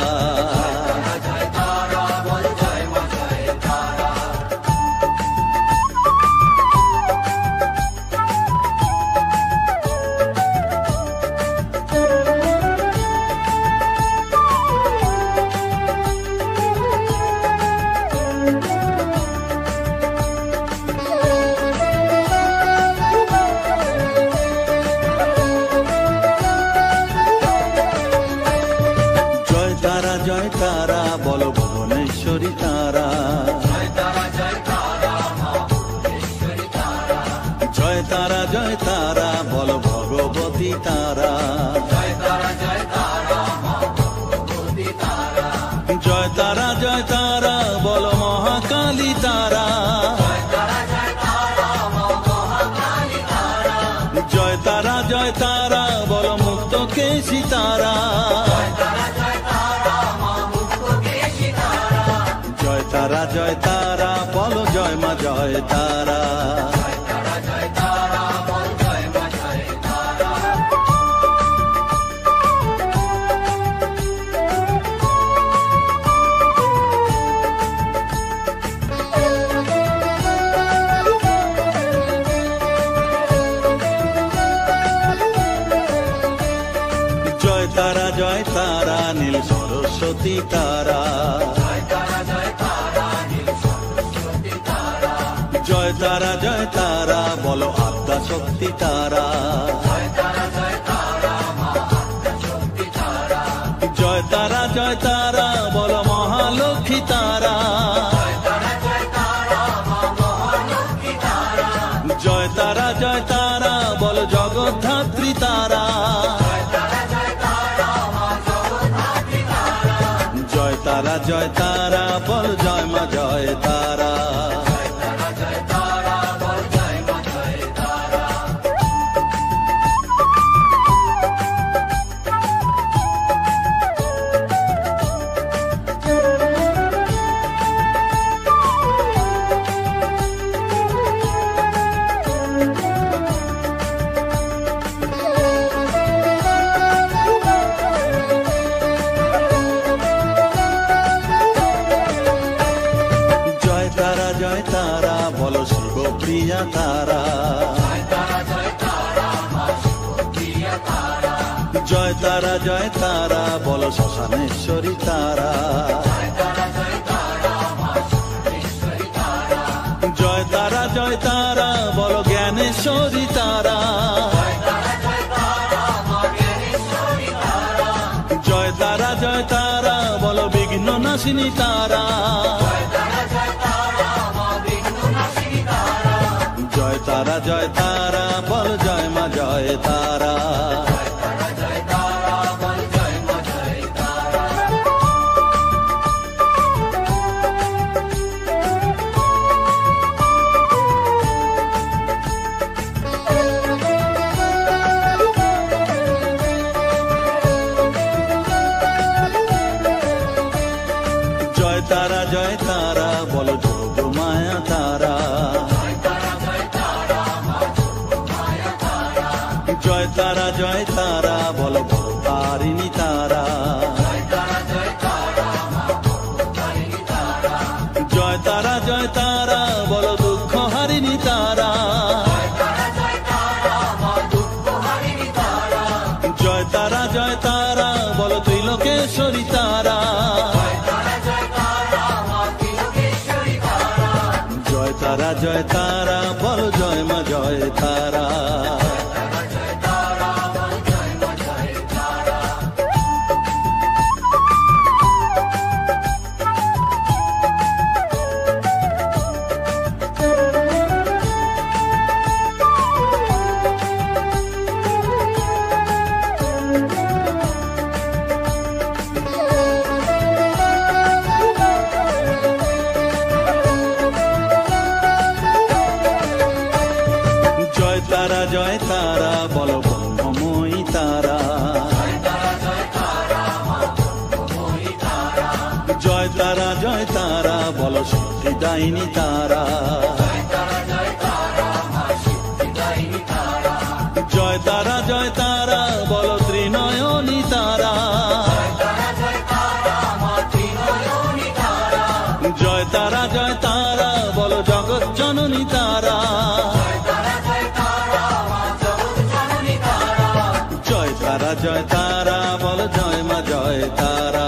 জয় তারা বল ভগবতী তারা, জয় তারা জয় তারা মা ভগবতী তারা, জয় তারা বল মহাকালী তারা, জয় তারা জয় তারা মা মহাকালী তারা, জয় তারা বল মুক্ত কেশী তারা, জয় তারা জয় তারা মা মুক্ত কেশী তারা, জয় তারা বল জয় মা জয় তারা। জয় তারা জয় তারা বল জয় মা জয় তারা। জয় তারা নীল সরস্বতী তারা, জয় তারা জয় তারা নীল সরস্বতী তারা, জয় তারা বল আদ্যা শক্তি তারা, জয় তারা মা আদ্যা শক্তি তারা, জয় তারা বল মহালক্ষ্মী তারা, জয় তারা মা মহালক্ষ্মী তারা, জয় তারা বল জগদ্ধাত্রী তারা, জয় তারা বল জয় মা জয় তারা। জয় তারা জয় তারা বল জয় মা জয় তারা। জয় তারা বল শিবপ্রিয়া তারা, জয় তারা জয় তারা মা শিবপ্রিয়া তারা, জয় তারা বল শ্মশানেশ্বরী তারা, জয় তারা মা সুরেশ্বরী তারা, জয় তারা বল জ্ঞানেশ্বরী তারা, জয় তারা মা জ্ঞানেশ্বরী তারা, জয় তারা বল বিঘ্ন নাশিনী তারা, জয় তারা মা বিঘ্ন নাশিনী তারা, জয় তারা বল জয় মা জয় তারা। জয় তারা জয় তারা বল জয় মা জয় তারা। জয় তারা বল যোগ মায়া তারা, জয় তারা মা যোগ মায়া তারা, জয় তারা বল ভবতারিণী তারা, জয় তারা মা ভবতারিণী তারা, জয় তারা বল দুঃখ হারিণী তারা, জয় তারা মা দুঃখ হারিণী তারা, জয় তারা বল ত্রিলোকেশ্বরী তারা, মা ত্রিলোকেশ্বরী তারা, জয় তারা বল জয় মা জয় তারা। জয় তারা বল জয় মা জয় তারা। জয় তারা বল ব্রহ্মময়ী তারা, জয় তারা বল সিদ্ধিদায়িনী তারা, জয় তারা বল ত্রিনয়নী তারা, জয় তারা বল জগৎ জননী তারা, জয় তারা বল জয় মা জয় তারা।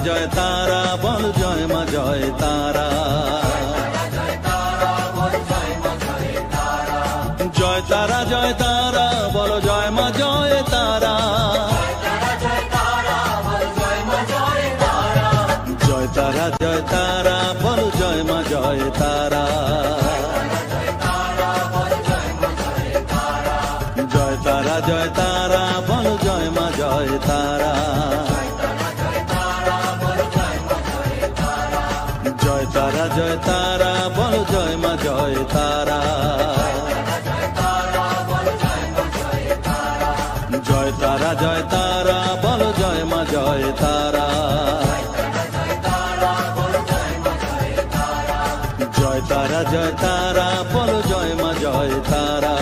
জয় তারা বল জয় মা জয় তারা। জয় তারা বল জয় মা জয় তারা। জয় তারা বল জয় জয় মা জয় তারা। জয় তারা জয় তারা বলো জয় মা জয় তারা। জয় তারা জয় তারা বলো জয় মা জয় তারা। জয় তারা জয় তারা বলো জয় মা জয় তারা। জয় তারা জয় তারা বলো জয় মা জয় তারা।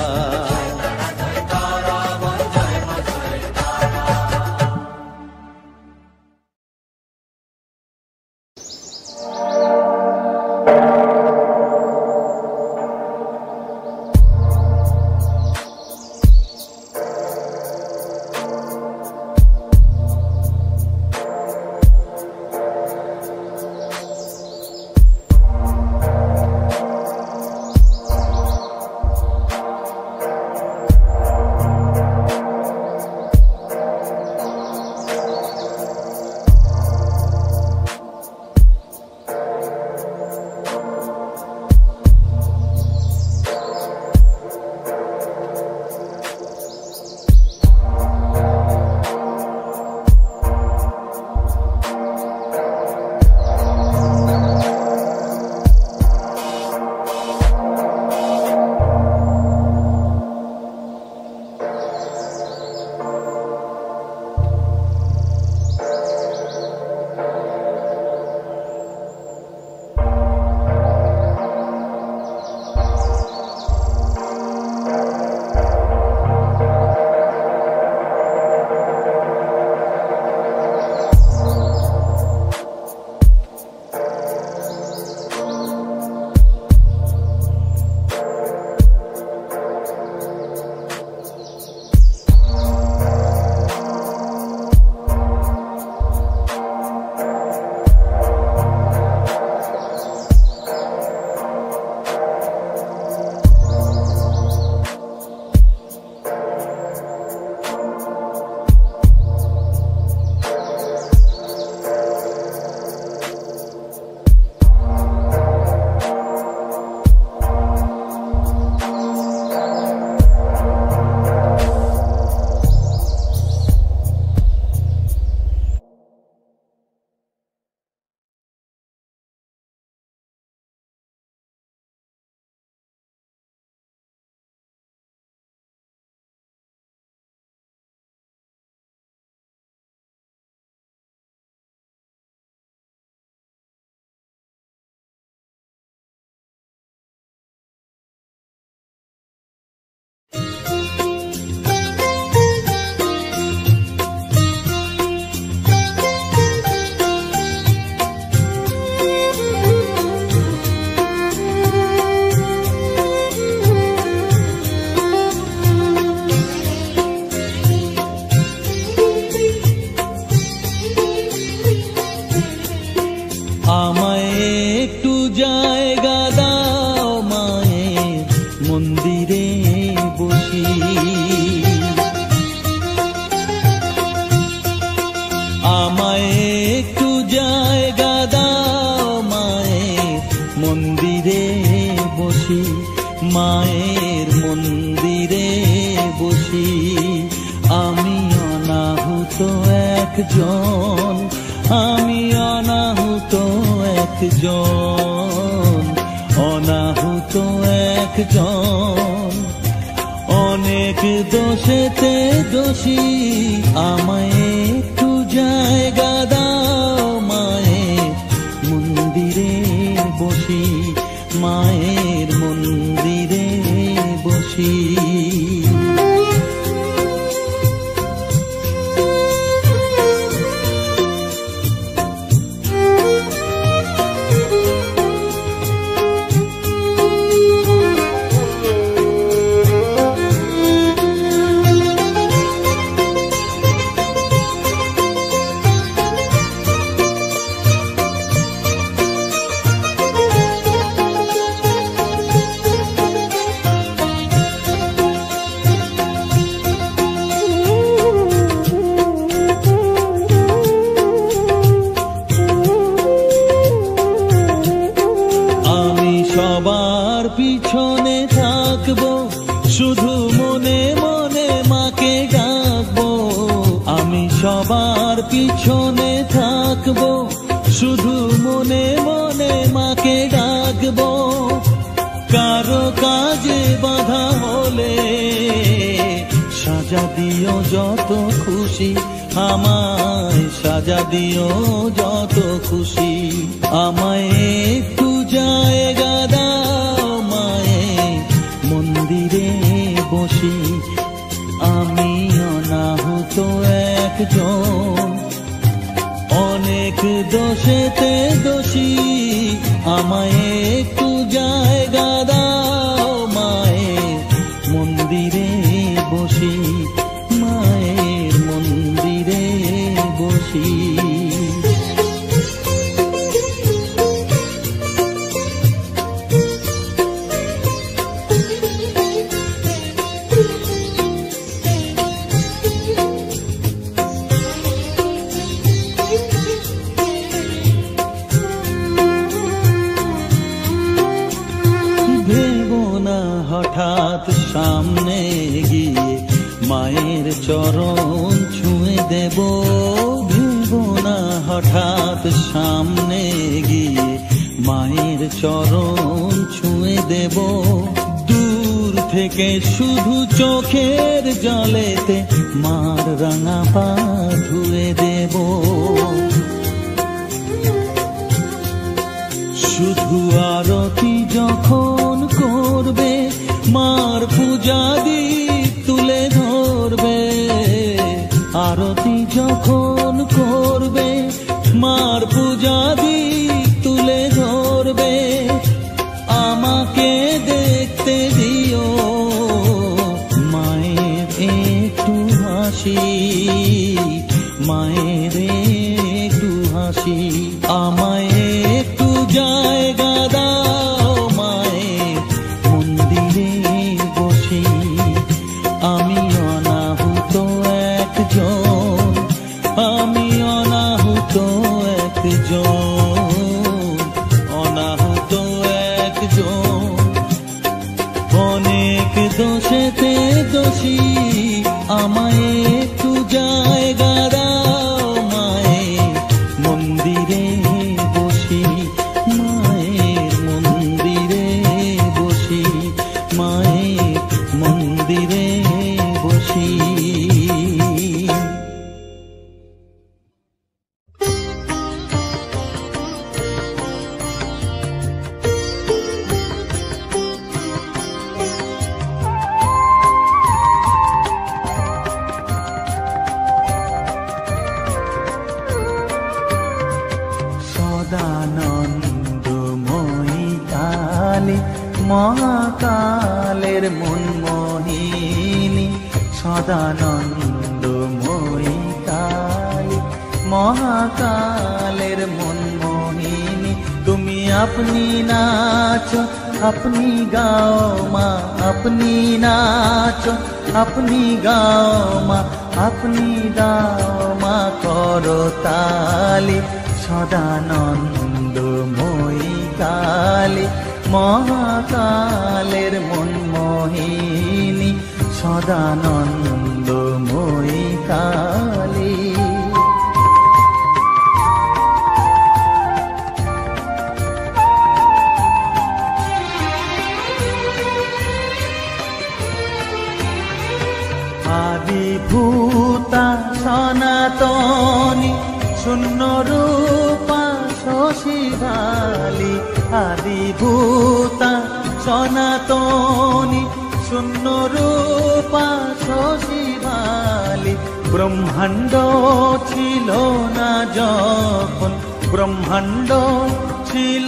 মায়ের মন্দিরে বসি আমি অনাহুত একজন, আমি অনাহুত একজন, অনাহুত একজন। অনেক দোষেতে দোষী আমায় একটু জায়গা দাও, মায়ের মন্দিরে বসি, মায়ের মন্দিরে বসি। পিছনে থাকবো, শুধু মনে মনে মাকে ডাকবো। কারো কাজে বাধা হলে সাজা দিও যত খুশি, আমায় সাজা দিও যত খুশি। আমায় একটু জায়গা দাও মায়ে, মন্দিরে বসি। আমি অনাহুত একজন, অনেক দোষেতে দোষী। আমায় একটু জায়গা দাও মায়ে, মন্দিরে বসি। মায়ের মন্দিরে বসি। হঠাৎ সামনে গিয়ে মায়ের চরণ ছুঁয়ে দেব। ভেবো না হঠাৎ সামনে গিয়ে মায়ের চরণ ছুঁয়ে দেব। দূর থেকে শুধু চোখের জলেতে মার রাঙা পা ধুয়ে দেব। শুধু আরতি যখন করবে, মার পূজা দীপ তুলে ধরবে। আরতি যখন করবে, মার পূজা দীপ তুলে ধরবে। আমাকে দেখতে দিও মায়ের একটু হাসি, মায়ের একটু হাসি। আমায় একটু জায়গা দাও মায়ের মন্দিরে বসি। আমি অনাহুত একজন, আমি অনাহুত একজন, অনাহুত একজন। অনেক দোষেতে দোষী। আমায় একটু জায়গা দাও মায়ের মন্দিরে বসি। মায়ের মন্দিরে বসি, মায়ের মন্দিরে বসি। সদানন্দময়ী কালী মহাকালের মনমোহিনী। সদানন্দময়ী কালী মহাকালের মনমোহিনী। তুমি আপনি নাচো, আপনি গাও মা, আপনি নাচো, আপনি গাও মা, আপনি গাও মা করো তালি। সদানন্দময়ী কালী মহাকালের মনমোহিনী। সদানন্দময়ী কালী। আদিভূতা সনাতনী শূন্য রূপা শশীভালি। আদিভূতা সনাতনী শূন্য রূপা শশীভালি। ব্রহ্মাণ্ড ছিল না যখন, ব্রহ্মাণ্ড ছিল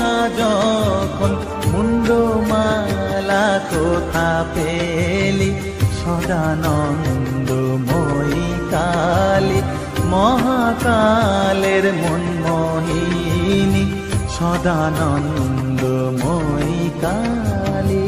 না যখন, মুন্ডমালা কোথা পেলি। সদানন্দময়ী কালী মহাকালের মনমোহিনী। সদানন্দময়ী কালী।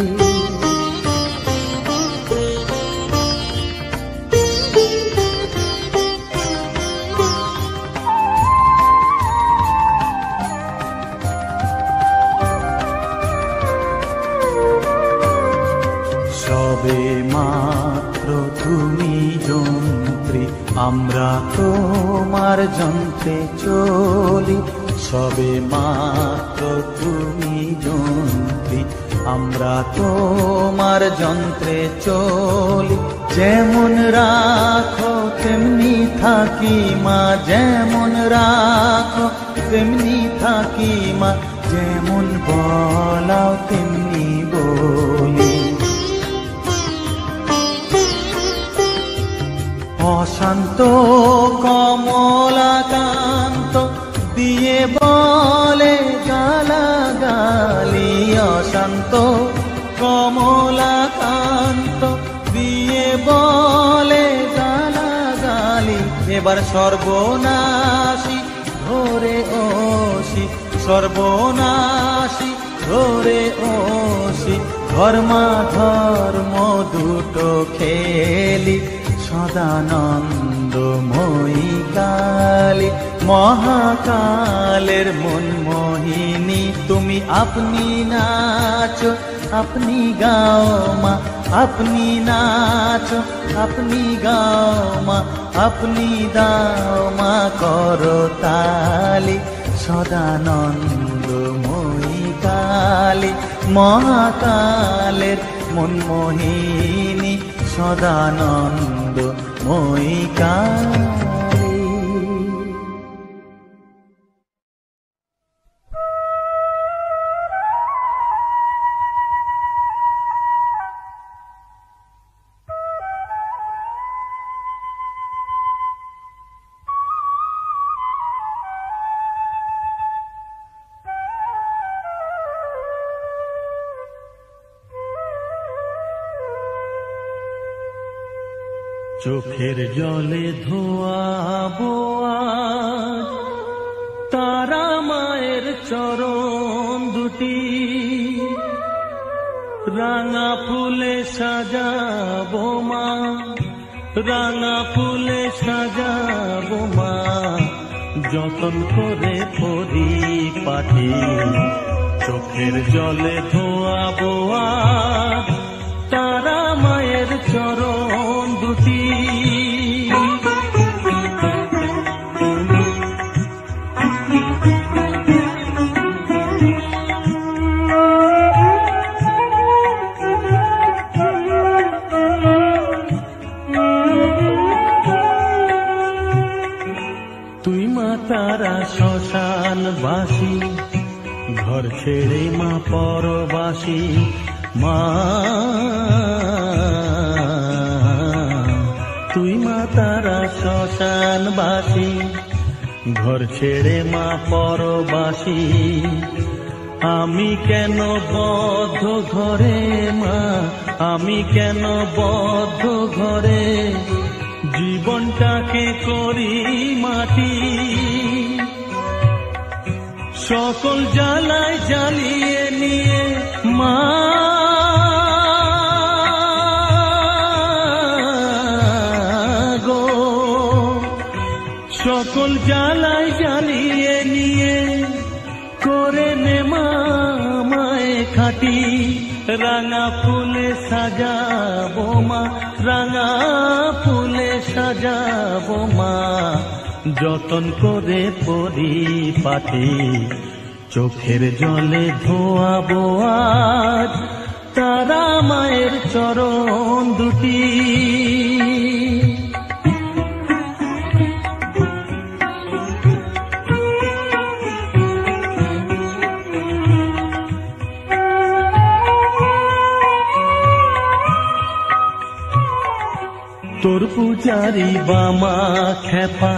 সবে মাত্র তুমি যন্ত্রী, আমরা তোমার তোমার যন্ত্রে চলি, সবে মাত্র তুমি যন্ত্রী। আমরা তোমার যন্ত্রে চলি, যেমন রাখো তেমনি থাকি মা, যেমন রাখো তেমনি থাকি মা, যেমন বলাও তেমনি বলি। অশান্ত কমলাকান্ত দিয়ে বলে গালাগালি, অশান্ত কমলাকান্ত দিয়ে বলে গালাগালি। এবার সর্বনাশী ধরে ওসি, সর্বনাশী ধরে ওসি, ধর্মা ধর্ম দুটো খেলি, সদানন্দময়ী কালী। মহাকালের মন মোহিনী তুমি, আপনি নাচো আপনি গাও মা, আপনি নাচো আপনি গাও মা, আপনি দাও মা করো তালি। সদানন্দময়ী কালী, মহাকালের মন মোহিনী, সদানন্দময়ী কালী। চোখের জলে ধোয়াবো আজ তারা মায়ের চরণ দুটি, রাঙা ফুলে সাজাবো মা, রাঙা ফুলে সাজাবো মা, যতন করে পরিপাটি। চোখের জলে ধোয়াবো আজ তারা মায়ের চরণ দুটি, তুই মা তারা শ্মশানবাসী, ঘর ছেড়ে মা পরবাসী মা, তুই মা তারা শ্মশানবাসী, ঘর ছেড়ে মা পরবাসী। আমি কেন বদ্ধ ঘরে মা, আমি কেন বদ্ধ ঘরে, জীবনটাকে করি মাটি। সকল জ্বালায় জ্বালিয়ে নিয়ে মা, গো সকল জ্বালায় জ্বালিয়ে নিয়ে করে নে মা মায়ে খাটি। রাঙা ফুলে সাজাবো মা, রাঙা ফুলে সাজাবো মা, যতন করে পরিপাটি। চোখের জলে ধোয়াবো আজ তারা মায়ের চরণ দুটি। তোর পূজারি বামা খেপা,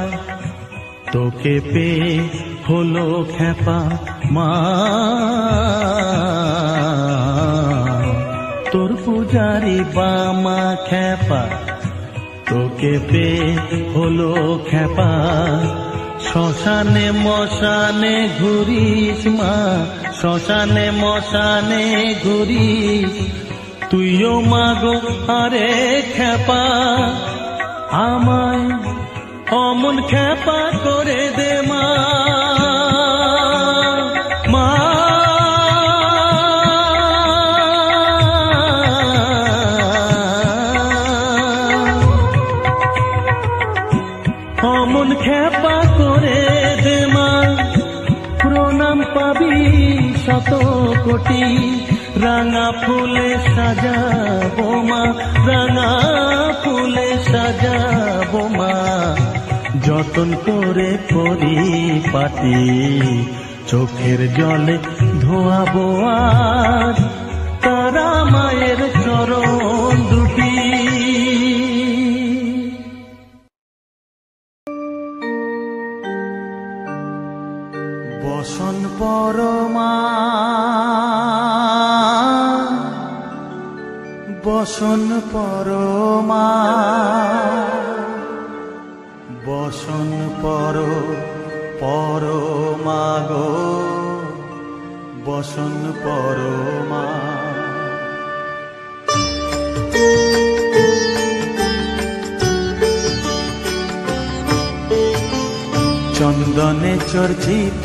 তোকে পে হলো খেপা মা, তোর পূজারি বামা খেপা, তোকে পে হলো খেপা। শ্মশানে মশানে ঘুরিস মা, শ্মশানে মশানে ঘুরিস, তুইও মাগো আরে খেপা। আমায় অমন খেপা করে দে মা, মা অমন খেপা শত কোটি রাঙা ফুলে সাজাবো মা, রাঙা ফুলে সাজাবো মা, যতন করে পরিপাটি চোখের জলে ধোয়াবো আজ তারা মায়ের চরণ দুটি। বসন পরমা, বসন পরমা, বসন পরমা গো, বসন পরমা। চন্দনে চর্চিত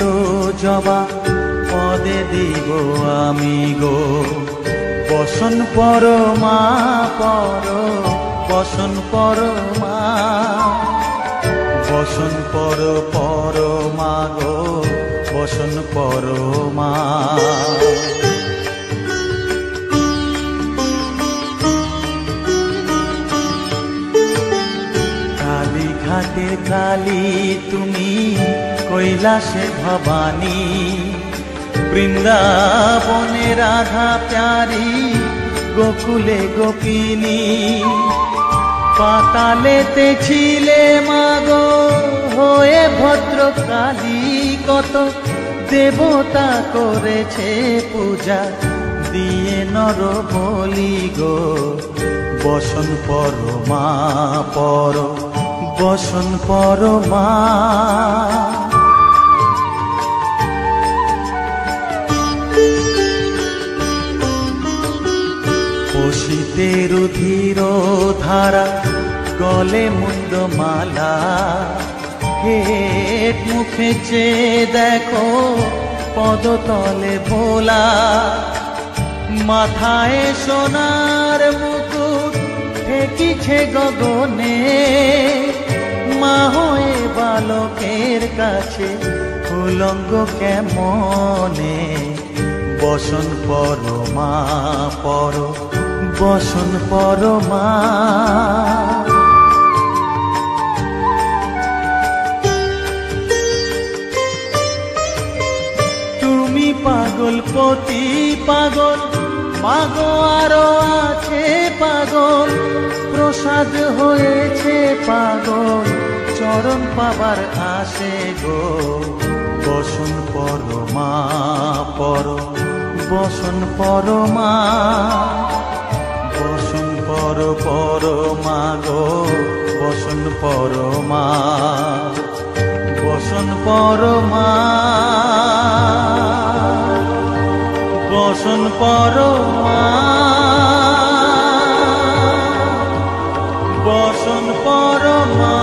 জবা পদে দিব আমি গো, বসন পরমা বসন পরমা, বসন পরমা গো, বসন পরমা। কালী ঘাটের কালী তুমি, কৈলাসে ভবানী, বৃন্দাবনে রাধা প্যারি, গোকুলে গোপিনী, পাতালেতে ছিলে মাগো হয়ে ভদ্রকালী, কত দেবতা করেছে পূজা দিয়ে নর বলি গো, বসন পরমা বসন পরমা। পশিতে রুধির ধারা, গলে মুন্ড মালা, হেট মুখে চেয়ে দেখো পদতলে ভোলা, মাথায় সোনার মুকুট ঠেকিছে গগনে, মা হয়ে বালকের কাছে উলঙ্গ কেমনে, বসন পরমা বসন পরমা। তুমি পাগল পতি পাগল, মাগো আরো আছে পাগল, প্রসাদ হয়েছে পাগল, চরণ পাবার আসে গো, বসন পরমা বসন পরমা, বসন পরমা গো, বসন পরমা, বসন পরমা, বসন পরমা, বসন পরমা।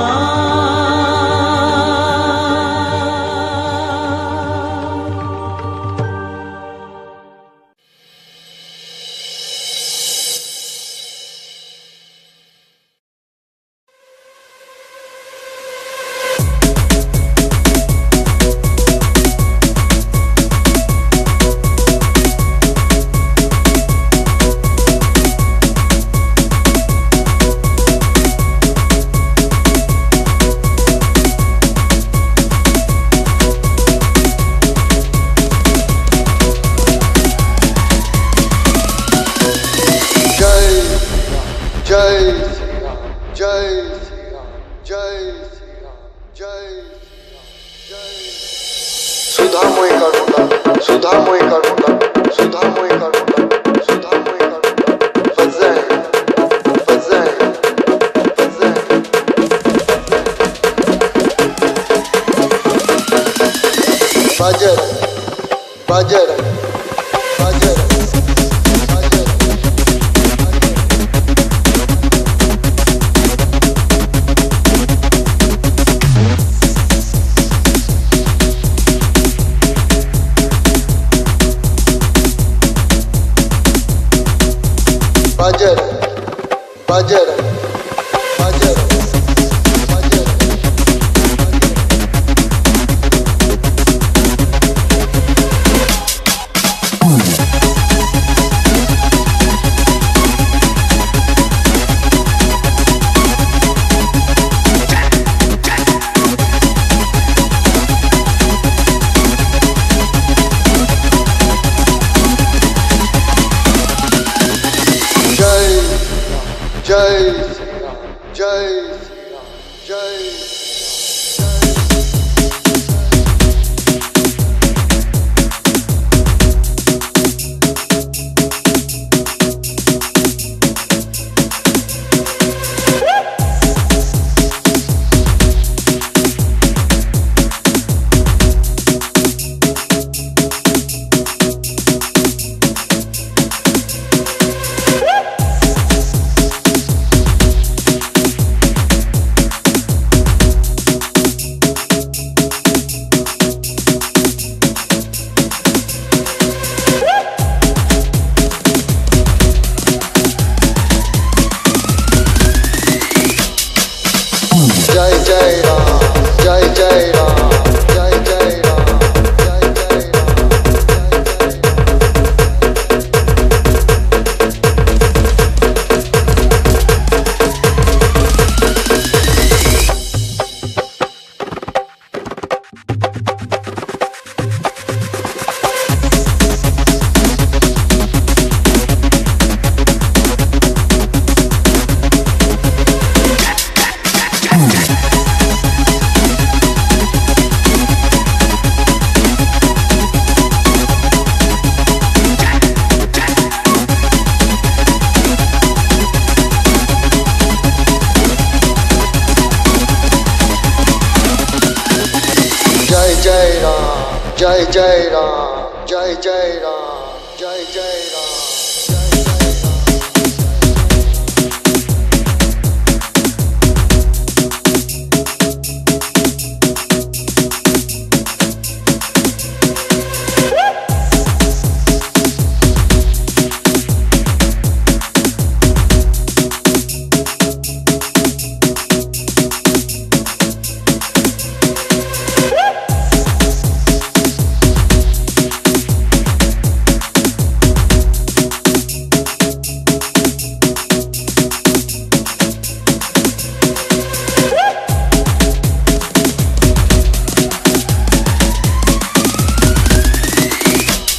जय जय राम जय जय राम जय जय राम।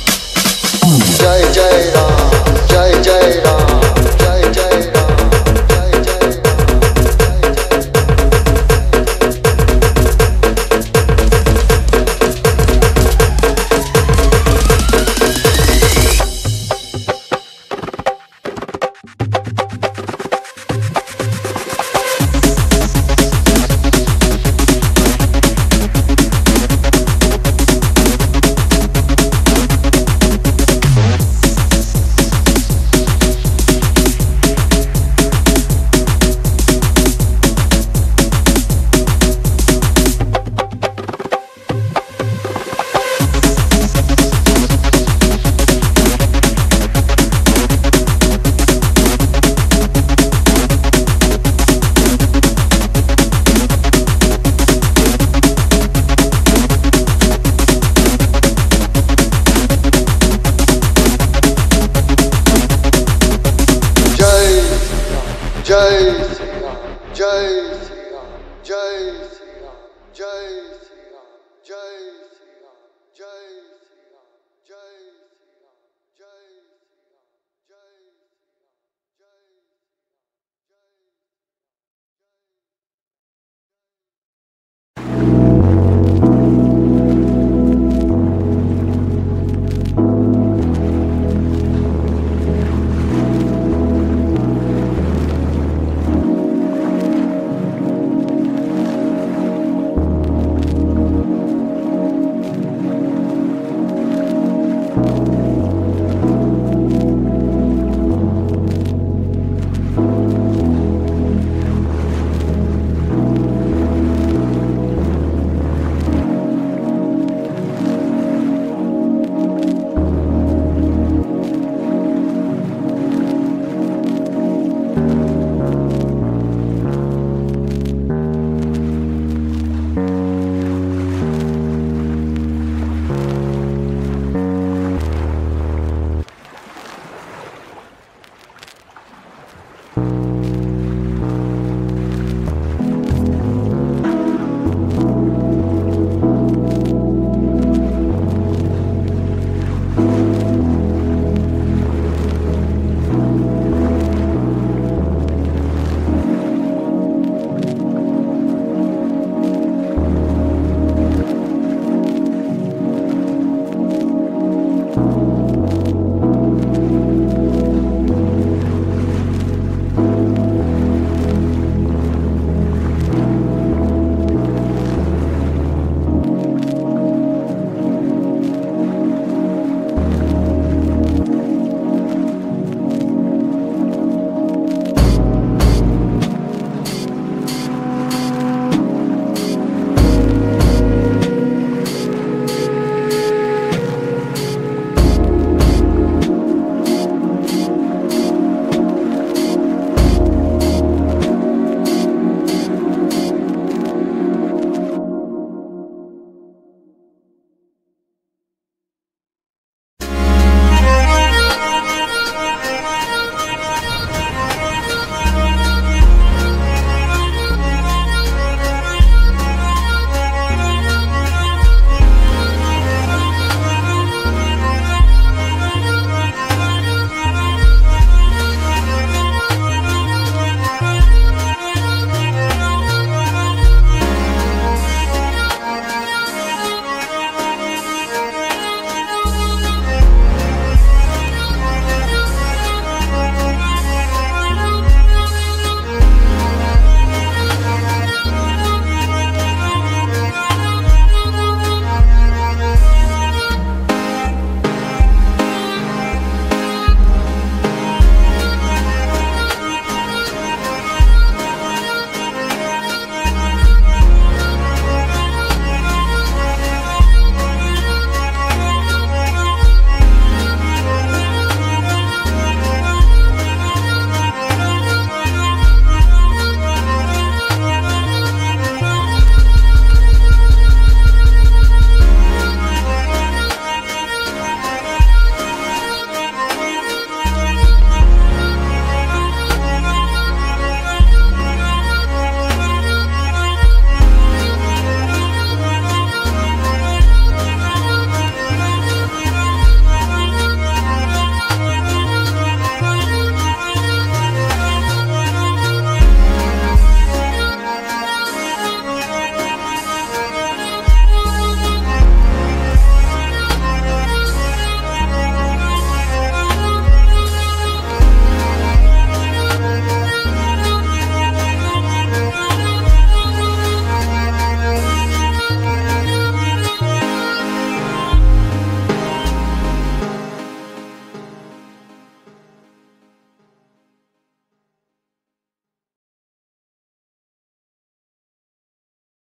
जय जय राम जय जय राम जय जय राम जय जय जय श्री राम जय श्री राम जय श्री राम जय श्री राम जय श्री राम।